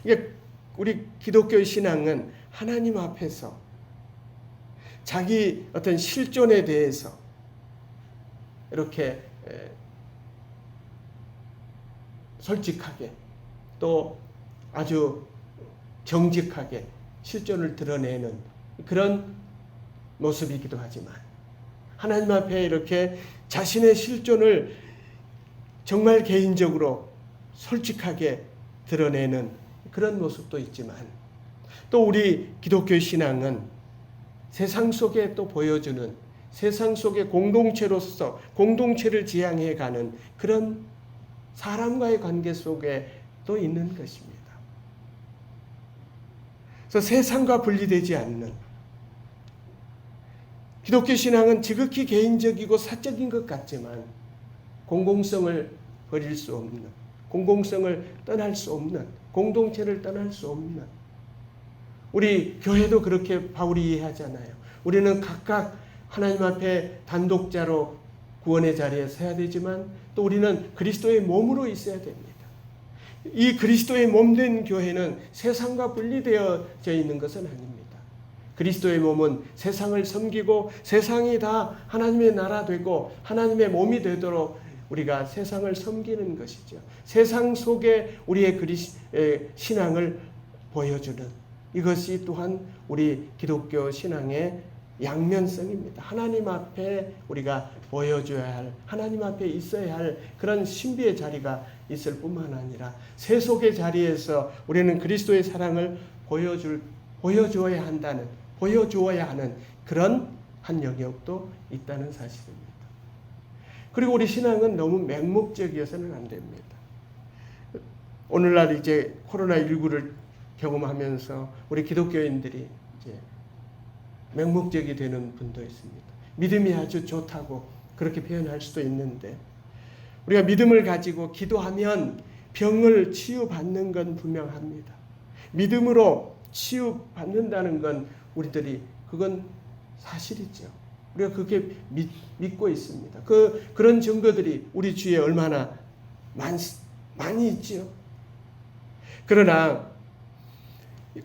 이게 우리 기독교의 신앙은 하나님 앞에서 자기 어떤 실존에 대해서 이렇게 솔직하게 또 아주 정직하게 실존을 드러내는 그런 모습이기도 하지만 하나님 앞에 이렇게 자신의 실존을 정말 개인적으로 솔직하게 드러내는 그런 모습도 있지만 또 우리 기독교 신앙은 세상 속에 또 보여주는 세상 속의 공동체로서 공동체를 지향해 가는 그런 사람과의 관계 속에 또 있는 것입니다. 그래서 세상과 분리되지 않는 기독교 신앙은 지극히 개인적이고 사적인 것 같지만 공공성을 버릴 수 없는, 공공성을 떠날 수 없는, 공동체를 떠날 수 없는, 우리 교회도 그렇게 바울이 이해하잖아요. 우리는 각각 하나님 앞에 단독자로 구원의 자리에 서야 되지만 또 우리는 그리스도의 몸으로 있어야 됩니다. 이 그리스도의 몸된 교회는 세상과 분리되어져 있는 것은 아닙니다. 그리스도의 몸은 세상을 섬기고 세상이 다 하나님의 나라 되고 하나님의 몸이 되도록 우리가 세상을 섬기는 것이죠. 세상 속에 우리의 신앙을 보여주는 이것이 또한 우리 기독교 신앙의 양면성입니다. 하나님 앞에 우리가 보여줘야 할, 하나님 앞에 있어야 할 그런 신비의 자리가 있을 뿐만 아니라 세속의 자리에서 우리는 그리스도의 사랑을 보여주어야 하는 그런 한 영역도 있다는 사실입니다. 그리고 우리 신앙은 너무 맹목적이어서는 안 됩니다. 오늘날 이제 코로나19를 경험하면서 우리 기독교인들이 이제 맹목적이 되는 분도 있습니다. 믿음이 아주 좋다고 그렇게 표현할 수도 있는데 우리가 믿음을 가지고 기도하면 병을 치유받는 건 분명합니다. 믿음으로 치유받는다는 건 우리들이 그건 사실이죠. 우리가 그렇게 믿고 있습니다. 그런 증거들이 우리 주위에 얼마나 많이 있지요. 그러나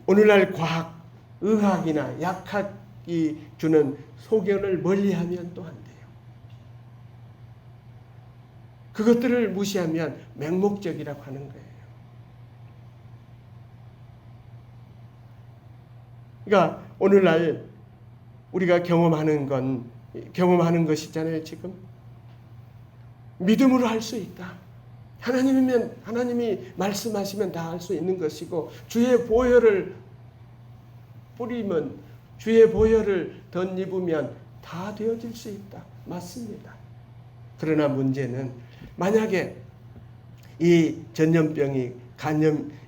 오늘날 과학, 의학이나 약학이 주는 소견을 멀리하면 또 안 돼요. 그것들을 무시하면 맹목적이라고 하는 거예요. 그러니까 오늘날 우리가 경험하는 것이잖아요. 지금 믿음으로 할 수 있다. 하나님이 말씀하시면 다 할 수 있는 것이고 주의 보혈을 뿌리면 주의 보혈을 덧입으면 다 되어질 수 있다. 맞습니다. 그러나 문제는 만약에 이 전염병이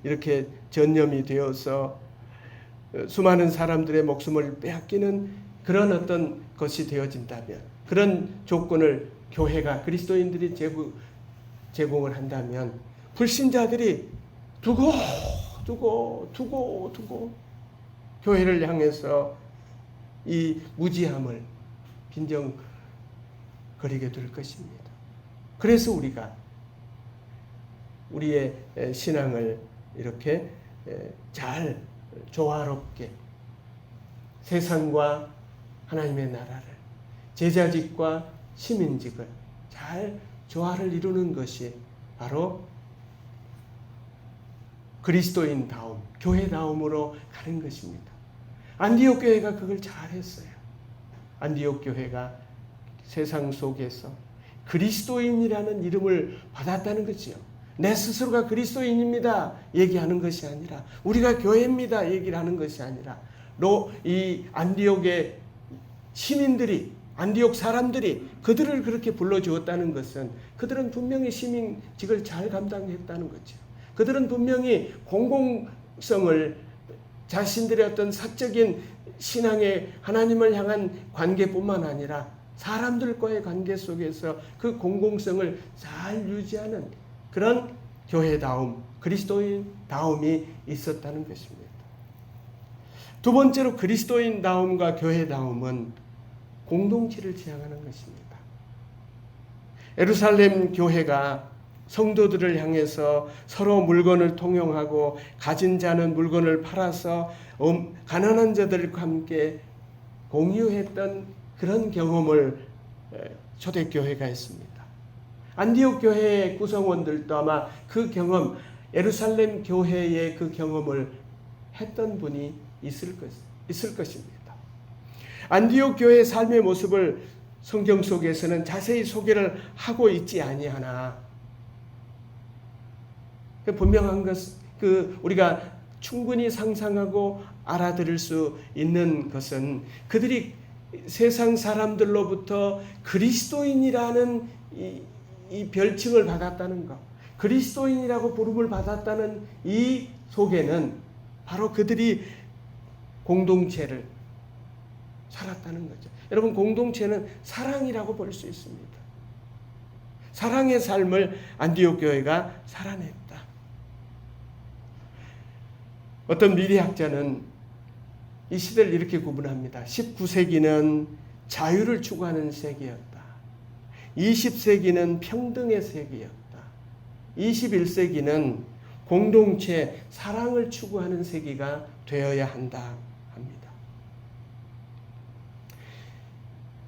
이렇게 전염이 되어서 수많은 사람들의 목숨을 빼앗기는 그런 어떤 것이 되어진다면, 그런 조건을 교회가 그리스도인들이 제공을 한다면 불신자들이 두고 교회를 향해서 이 무지함을 빈정거리게 될 것입니다. 그래서 우리가 우리의 신앙을 이렇게 잘 조화롭게 세상과 하나님의 나라를, 제자직과 시민직을 잘 조화를 이루는 것이 바로 그리스도인다움, 교회다움으로 가는 것입니다. 안디옥 교회가 그걸 잘했어요. 안디옥 교회가 세상 속에서 그리스도인이라는 이름을 받았다는 거지요. 내 스스로가 그리스도인입니다 얘기하는 것이 아니라, 우리가 교회입니다 얘기를 하는 것이 아니라, 이 안디옥의 시민들이, 안디옥 사람들이 그들을 그렇게 불러주었다는 것은 그들은 분명히 시민직을 잘 감당했다는 거죠. 그들은 분명히 공공성을, 자신들의 어떤 사적인 신앙의 하나님을 향한 관계뿐만 아니라 사람들과의 관계 속에서 그 공공성을 잘 유지하는 그런 교회다움, 그리스도인다움이 있었다는 것입니다. 두 번째로 그리스도인다움과 교회다움은 공동체를 지향하는 것입니다. 예루살렘 교회가 성도들을 향해서 서로 물건을 통용하고 가진 자는 물건을 팔아서 가난한 자들과 함께 공유했던 그런 경험을 초대교회가 했습니다. 안디옥 교회의 구성원들도 아마 그 경험, 예루살렘 교회의 그 경험을 했던 분이 있을 것입니다. 안디옥 교회의 삶의 모습을 성경 속에서는 자세히 소개를 하고 있지 아니하나, 분명한 것, 우리가 충분히 상상하고 알아들을 수 있는 것은 그들이 세상 사람들로부터 그리스도인이라는 이 별칭을 받았다는 것, 그리스도인이라고 부름을 받았다는 이 속에는 바로 그들이 공동체를 살았다는 거죠. 여러분, 공동체는 사랑이라고 볼 수 있습니다. 사랑의 삶을 안디옥 교회가 살아냈다. 어떤 미래학자는 이 시대를 이렇게 구분합니다. 19세기는 자유를 추구하는 세기였다. 20세기는 평등의 세기였다. 21세기는 공동체, 사랑을 추구하는 세기가 되어야 한다 합니다.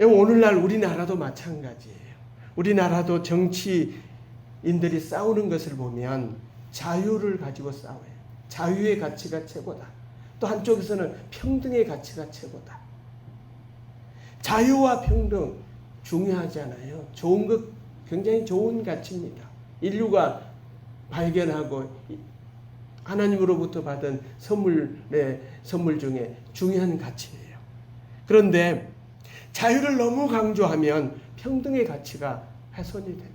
오늘날 우리나라도 마찬가지예요. 우리나라도 정치인들이 싸우는 것을 보면 자유를 가지고 싸워요. 자유의 가치가 최고다. 또 한쪽에서는 평등의 가치가 최고다. 자유와 평등 중요하잖아요. 좋은 것, 굉장히 좋은 가치입니다. 인류가 발견하고 하나님으로부터 받은 선물 중에 중요한 가치예요. 그런데 자유를 너무 강조하면 평등의 가치가 훼손이 됩니다.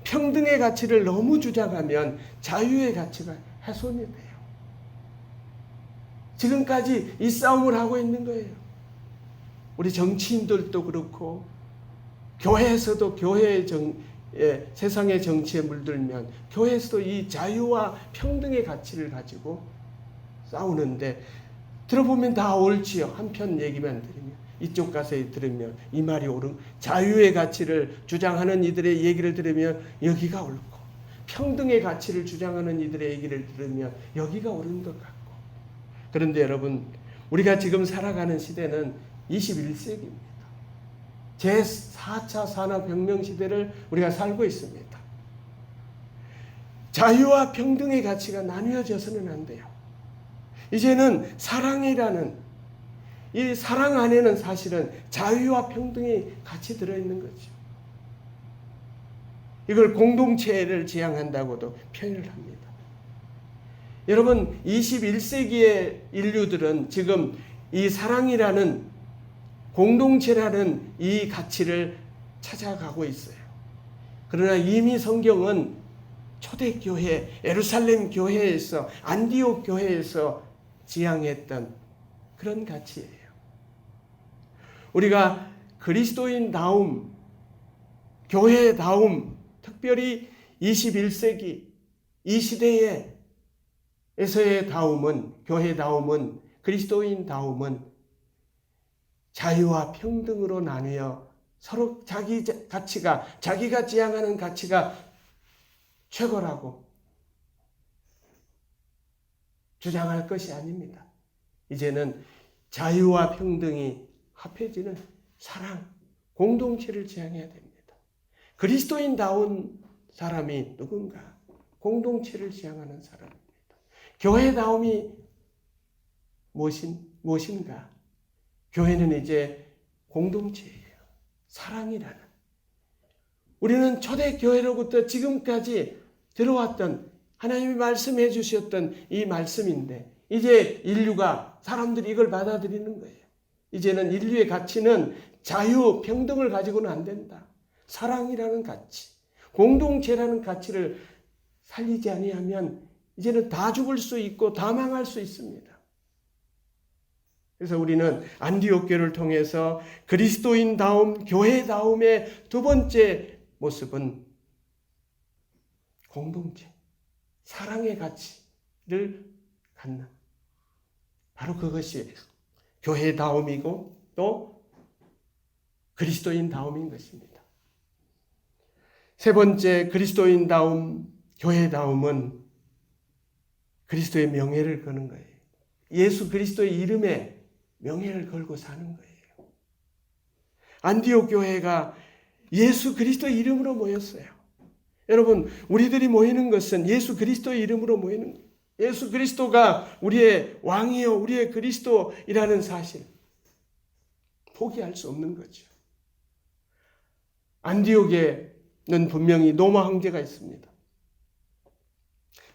평등의 가치를 너무 주장하면 자유의 가치가 훼손이 돼요. 지금까지 이 싸움을 하고 있는 거예요. 우리 정치인들도 그렇고, 교회에서도 세상의 정치에 물들면 교회에서도 이 자유와 평등의 가치를 가지고 싸우는데, 들어보면 다 옳지요. 한편 얘기만 들으면, 이쪽 가서 들으면 이 말이 옳은, 자유의 가치를 주장하는 이들의 얘기를 들으면 여기가 옳고, 평등의 가치를 주장하는 이들의 얘기를 들으면 여기가 옳은 것 같고. 그런데 여러분, 우리가 지금 살아가는 시대는 21세기입니다. 제4차 산업혁명 시대를 우리가 살고 있습니다. 자유와 평등의 가치가 나뉘어져서는 안 돼요. 이제는 사랑이라는, 이 사랑 안에는 사실은 자유와 평등이 같이 들어있는 거죠. 이걸 공동체를 지향한다고도 표현을 합니다. 여러분, 21세기의 인류들은 지금 이 사랑이라는, 공동체라는 이 가치를 찾아가고 있어요. 그러나 이미 성경은 초대교회, 예루살렘 교회에서, 안디옥 교회에서 지향했던 그런 가치예요. 우리가 그리스도인다움, 교회다움, 특별히 21세기 이 시대에서의 다움은, 교회다움은, 그리스도인다움은 자유와 평등으로 나뉘어 서로 자기 가치가, 자기가 지향하는 가치가 최고라고 주장할 것이 아닙니다. 이제는 자유와 평등이 합해지는 사랑, 공동체를 지향해야 됩니다. 그리스도인다운 사람이 누군가? 공동체를 지향하는 사람입니다. 교회다움이 무엇인가? 교회는 이제 공동체예요. 사랑이라는. 우리는 초대교회로부터 지금까지 들어왔던 하나님이 말씀해 주셨던 이 말씀인데 이제 인류가 사람들이 이걸 받아들이는 거예요. 이제는 인류의 가치는 자유, 평등을 가지고는 안 된다. 사랑이라는 가치, 공동체라는 가치를 살리지 아니하면 이제는 다 죽을 수 있고 다 망할 수 있습니다. 그래서 우리는 안디옥 교회를 통해서 그리스도인다움, 교회다움의 두 번째 모습은 공동체, 사랑의 가치를 갖는 바로 그것이 교회다움이고 또 그리스도인다움인 것입니다. 세 번째 그리스도인다움, 교회다움은 그리스도의 명예를 거는 거예요. 예수 그리스도의 이름에 명예를 걸고 사는 거예요. 안디옥 교회가 예수 그리스도의 이름으로 모였어요. 여러분, 우리들이 모이는 것은 예수 그리스도의 이름으로 모이는 거예요. 예수 그리스도가 우리의 왕이요, 우리의 그리스도이라는 사실 포기할 수 없는 거죠. 안디옥에는 분명히 로마 황제가 있습니다.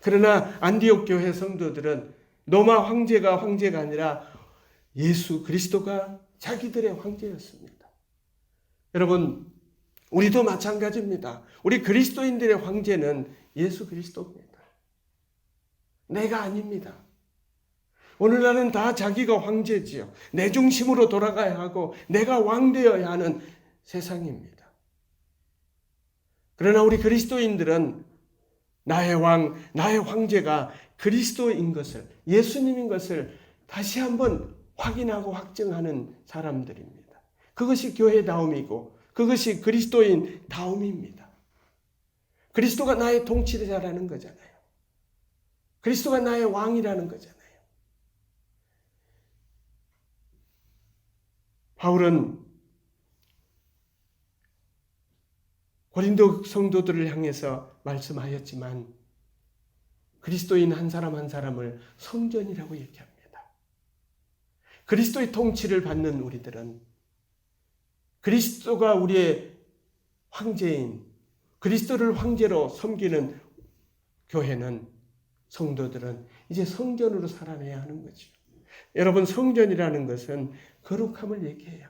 그러나 안디옥 교회 성도들은 로마 황제가 아니라 예수 그리스도가 자기들의 황제였습니다. 여러분, 우리도 마찬가지입니다. 우리 그리스도인들의 황제는 예수 그리스도입니다. 내가 아닙니다. 오늘날은 다 자기가 황제지요. 내 중심으로 돌아가야 하고 내가 왕 되어야 하는 세상입니다. 그러나 우리 그리스도인들은 나의 왕, 나의 황제가 그리스도인 것을, 예수님인 것을 다시 한번 확인하고 확증하는 사람들입니다. 그것이 교회다움이고 그것이 그리스도인 다움입니다. 그리스도가 나의 통치자라는 거잖아요. 그리스도가 나의 왕이라는 거잖아요. 바울은 고린도 성도들을 향해서 말씀하였지만 그리스도인 한 사람 한 사람을 성전이라고 얘기합니다. 그리스도의 통치를 받는 우리들은 그리스도가 우리의 황제인 그리스도를 황제로 섬기는 교회는 성도들은 이제 성전으로 살아내야 하는 거죠. 여러분, 성전이라는 것은 거룩함을 얘기해요.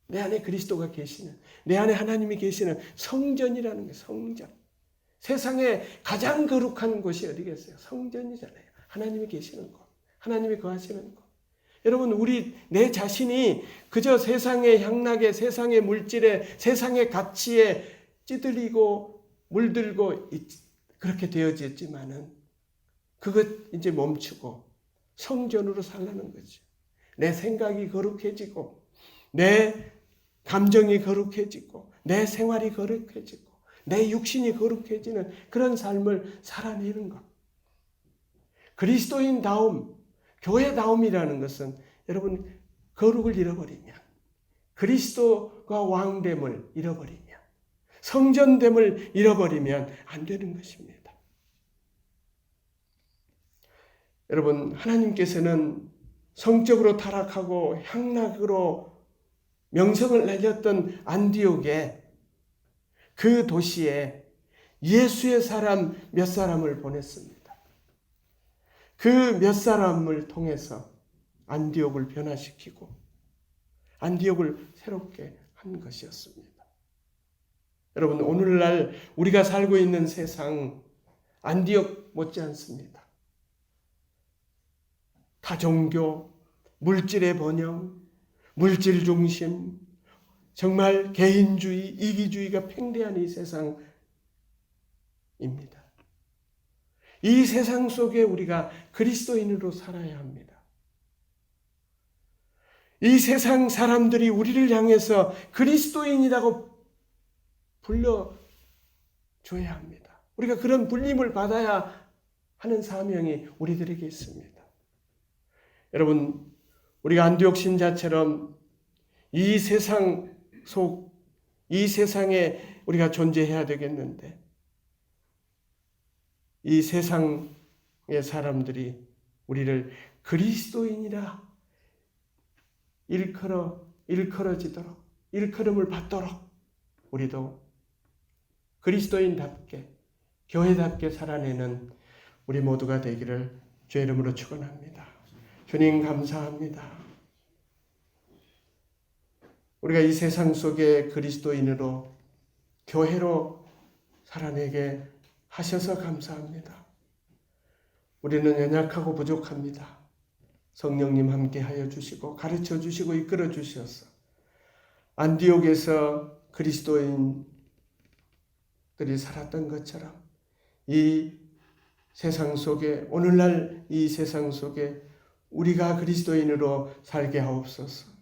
내 안에 그리스도가 계시는, 내 안에 하나님이 계시는 성전이라는 거예요. 성전. 세상에 가장 거룩한 곳이 어디겠어요? 성전이잖아요. 하나님이 계시는 곳, 하나님이 거하시는 곳. 여러분, 내 자신이 그저 세상의 향락에, 세상의 물질에, 세상의 가치에 찌들리고 물들고 그렇게 되어졌지만은 그것 이제 멈추고 성전으로 살라는 거죠. 내 생각이 거룩해지고 내 감정이 거룩해지고 내 생활이 거룩해지고 내 육신이 거룩해지는 그런 삶을 살아내는 것. 그리스도인다움, 교회다움이라는 것은 여러분 거룩을 잃어버리면 그리스도가 왕됨을 잃어버리면 성전됨을 잃어버리면 안 되는 것입니다. 여러분, 하나님께서는 성적으로 타락하고 향락으로 명성을 내렸던 안디옥에 그 도시에 예수의 사람 몇 사람을 보냈습니다. 그 몇 사람을 통해서 안디옥을 변화시키고 안디옥을 새롭게 한 것이었습니다. 여러분, 오늘날 우리가 살고 있는 세상 안디옥 못지않습니다. 다종교, 물질의 번영, 물질 중심, 정말 개인주의, 이기주의가 팽배한 이 세상입니다. 이 세상 속에 우리가 그리스도인으로 살아야 합니다. 이 세상 사람들이 우리를 향해서 그리스도인이라고 불러줘야 합니다. 우리가 그런 불림을 받아야 하는 사명이 우리들에게 있습니다. 여러분, 우리가 안디옥 신자처럼 이 세상에 우리가 존재해야 되겠는데, 이 세상의 사람들이 우리를 그리스도인이라 일컬음을 받도록 우리도 그리스도인답게 교회답게 살아내는 우리 모두가 되기를 주의 이름으로 축원합니다. 주님 감사합니다. 우리가 이 세상 속에 그리스도인으로 교회로 살아내게 하셔서 감사합니다. 우리는 연약하고 부족합니다. 성령님 함께 하여 주시고 가르쳐 주시고 이끌어 주셔서 안디옥에서 그리스도인들이 살았던 것처럼 이 세상 속에, 오늘날 이 세상 속에 우리가 그리스도인으로 살게 하옵소서.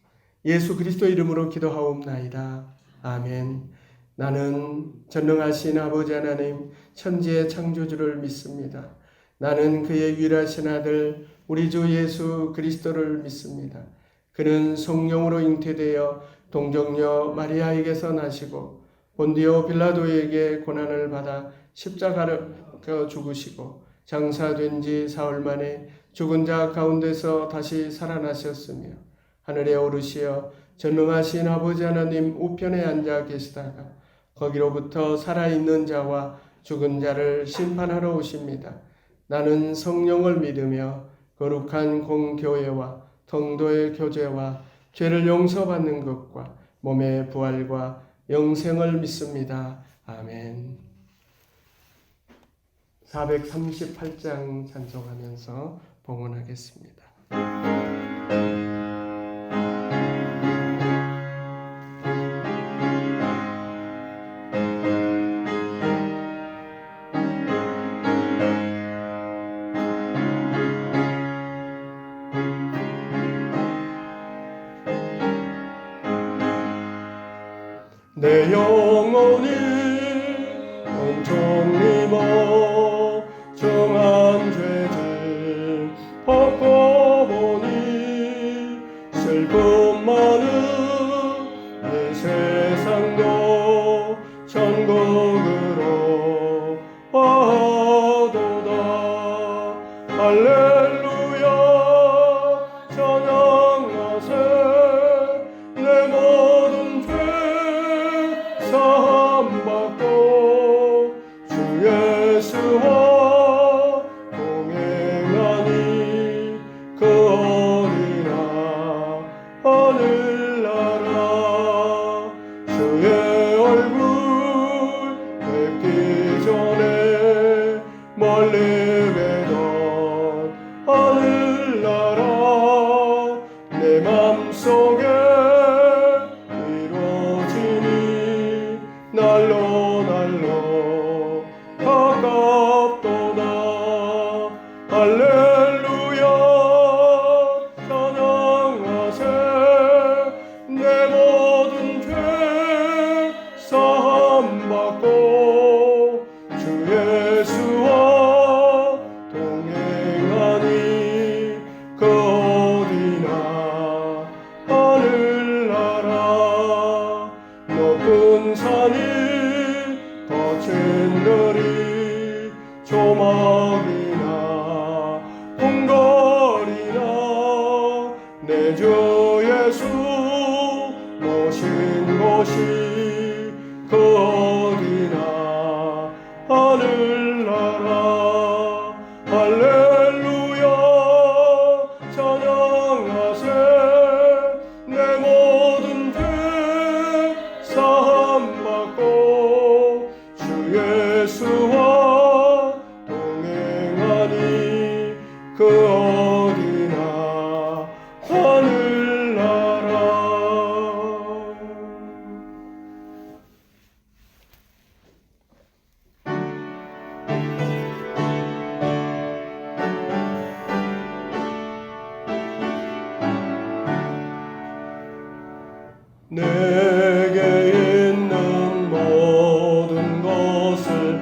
예수 그리스도 이름으로 기도하옵나이다. 아멘. 나는 전능하신 아버지 하나님 천지의 창조주를 믿습니다. 나는 그의 유일하신 아들 우리 주 예수 그리스도를 믿습니다. 그는 성령으로 잉태되어 동정녀 마리아에게서 나시고 본디오 빌라도에게 고난을 받아 십자가로 죽으시고 장사된 지 사흘 만에 죽은 자 가운데서 다시 살아나셨으며 하늘에 오르시어 전능하신 아버지 하나님 우편에 앉아 계시다가 거기로부터 살아있는 자와 죽은 자를 심판하러 오십니다. 나는 성령을 믿으며 거룩한 공교회와 성도의 교제와 죄를 용서받는 것과 몸의 부활과 영생을 믿습니다. 아멘. 438장 찬송하면서 봉헌하겠습니다. 내 영혼이 온종일 정한 죄질 벗고 보니 슬픔 많은 이 세상도 천국으로 와도다. 할렐루야 찬양하세. 내 모든 죄 사함받고 주 예수와 동행하니 그 어디나 하늘나라. 주의 얼굴 뵙기 전에 멀리 뵈던 하늘나라 내 맘속에 날로 가깝도다. 할렐루야 찬양하세. 내 모든 죄 사함받고 주 예수와 동행하니 그 어디나 하늘나라. 높은 산이 거친 들이 조막이나 궁궐이나 내 주 예수 모신 곳이 그 어디나 하늘나라. 할렐루야 찬양하세. 내 모든 죄 사함받고 주 예수와 동행하니 그 어디나 하늘나라. 내게 있는 모든 것을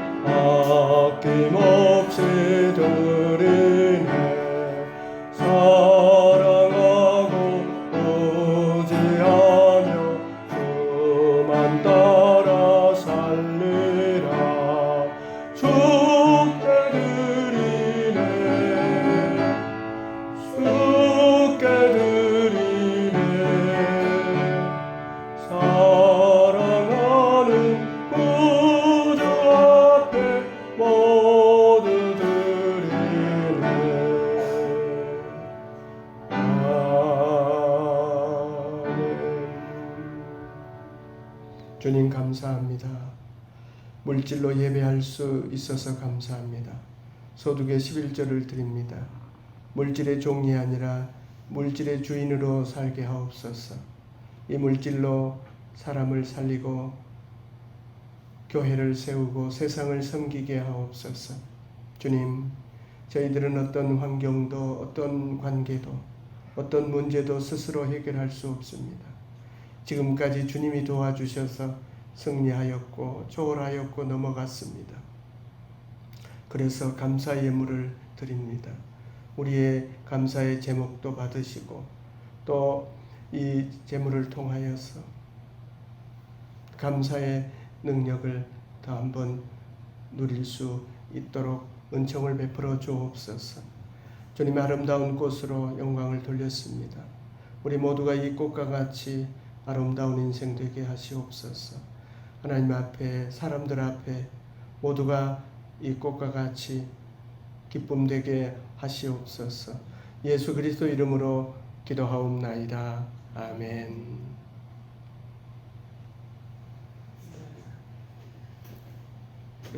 감사합니다. 물질로 예배할 수 있어서 감사합니다. 소득의 11조를 드립니다. 물질의 종이 아니라 물질의 주인으로 살게 하옵소서. 이 물질로 사람을 살리고 교회를 세우고 세상을 섬기게 하옵소서. 주님, 저희들은 어떤 환경도 어떤 관계도 어떤 문제도 스스로 해결할 수 없습니다. 지금까지 주님이 도와주셔서 승리하였고 초월하였고 넘어갔습니다. 그래서 감사 예물을 드립니다. 우리의 감사의 제목도 받으시고 또 이 제물을 통하여서 감사의 능력을 더 한번 누릴 수 있도록 은총을 베풀어 주옵소서. 주님의 아름다운 꽃으로 영광을 돌렸습니다. 우리 모두가 이 꽃과 같이 아름다운 인생 되게 하시옵소서. 하나님 앞에 사람들 앞에 모두가 이 꽃과 같이 기쁨 되게 하시옵소서. 예수 그리스도 이름으로 기도하옵나이다. 아멘.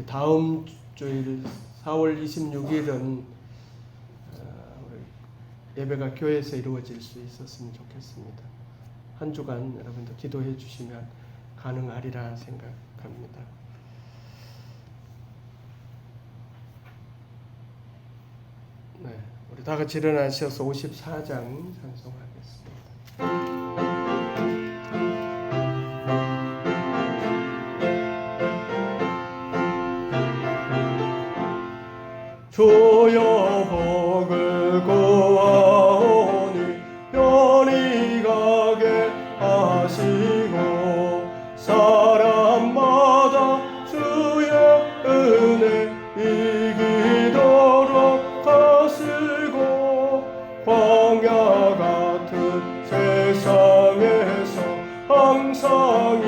다음 주일 4월 26일은 예배가 교회에서 이루어질 수 있었으면 좋겠습니다. 한 주간 여러분들 기도해 주시면 가능하리라 생각합니다. 네, 우리 다 같이 일어나셔서 54장 찬송하겠습니다. 주여 복을 구하오니 편히 가게 하시고 사람마다 주의 은혜 이기도록 하시고 광야 같은 세상에서 항상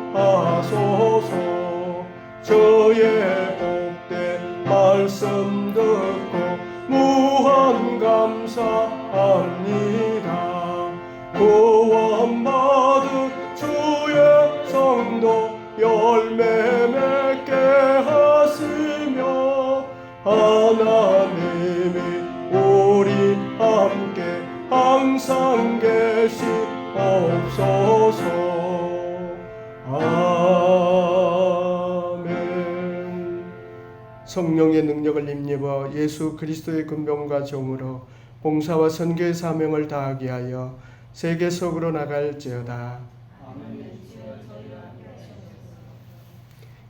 인도하소서. 주의 말씀 듣고 무한 감사합니다. 구원받은 주의 성도 열매 맺게 하시며 하나님이 우리 함께 항상 계시옵소서. 성령의 능력을 힘입어 예수 그리스도의 근병과 정으로 봉사와 선교의 사명을 다하게 하여 세계 속으로 나갈지어다.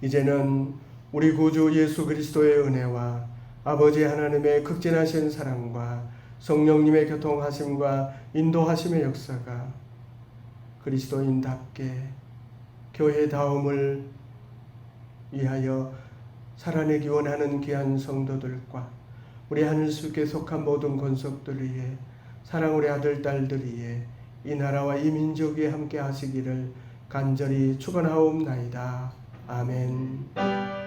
이제는 우리 구주 예수 그리스도의 은혜와 아버지 하나님의 극진하신 사랑과 성령님의 교통하심과 인도하심의 역사가 그리스도인답게 교회다움을 위하여 살아내기 원하는 귀한 성도들과 우리 하늘숲에 속한 모든 권속들 위해 사랑 우리 아들 딸들 위해 이 나라와 이 민족이 함께 하시기를 간절히 축원하옵나이다. 아멘.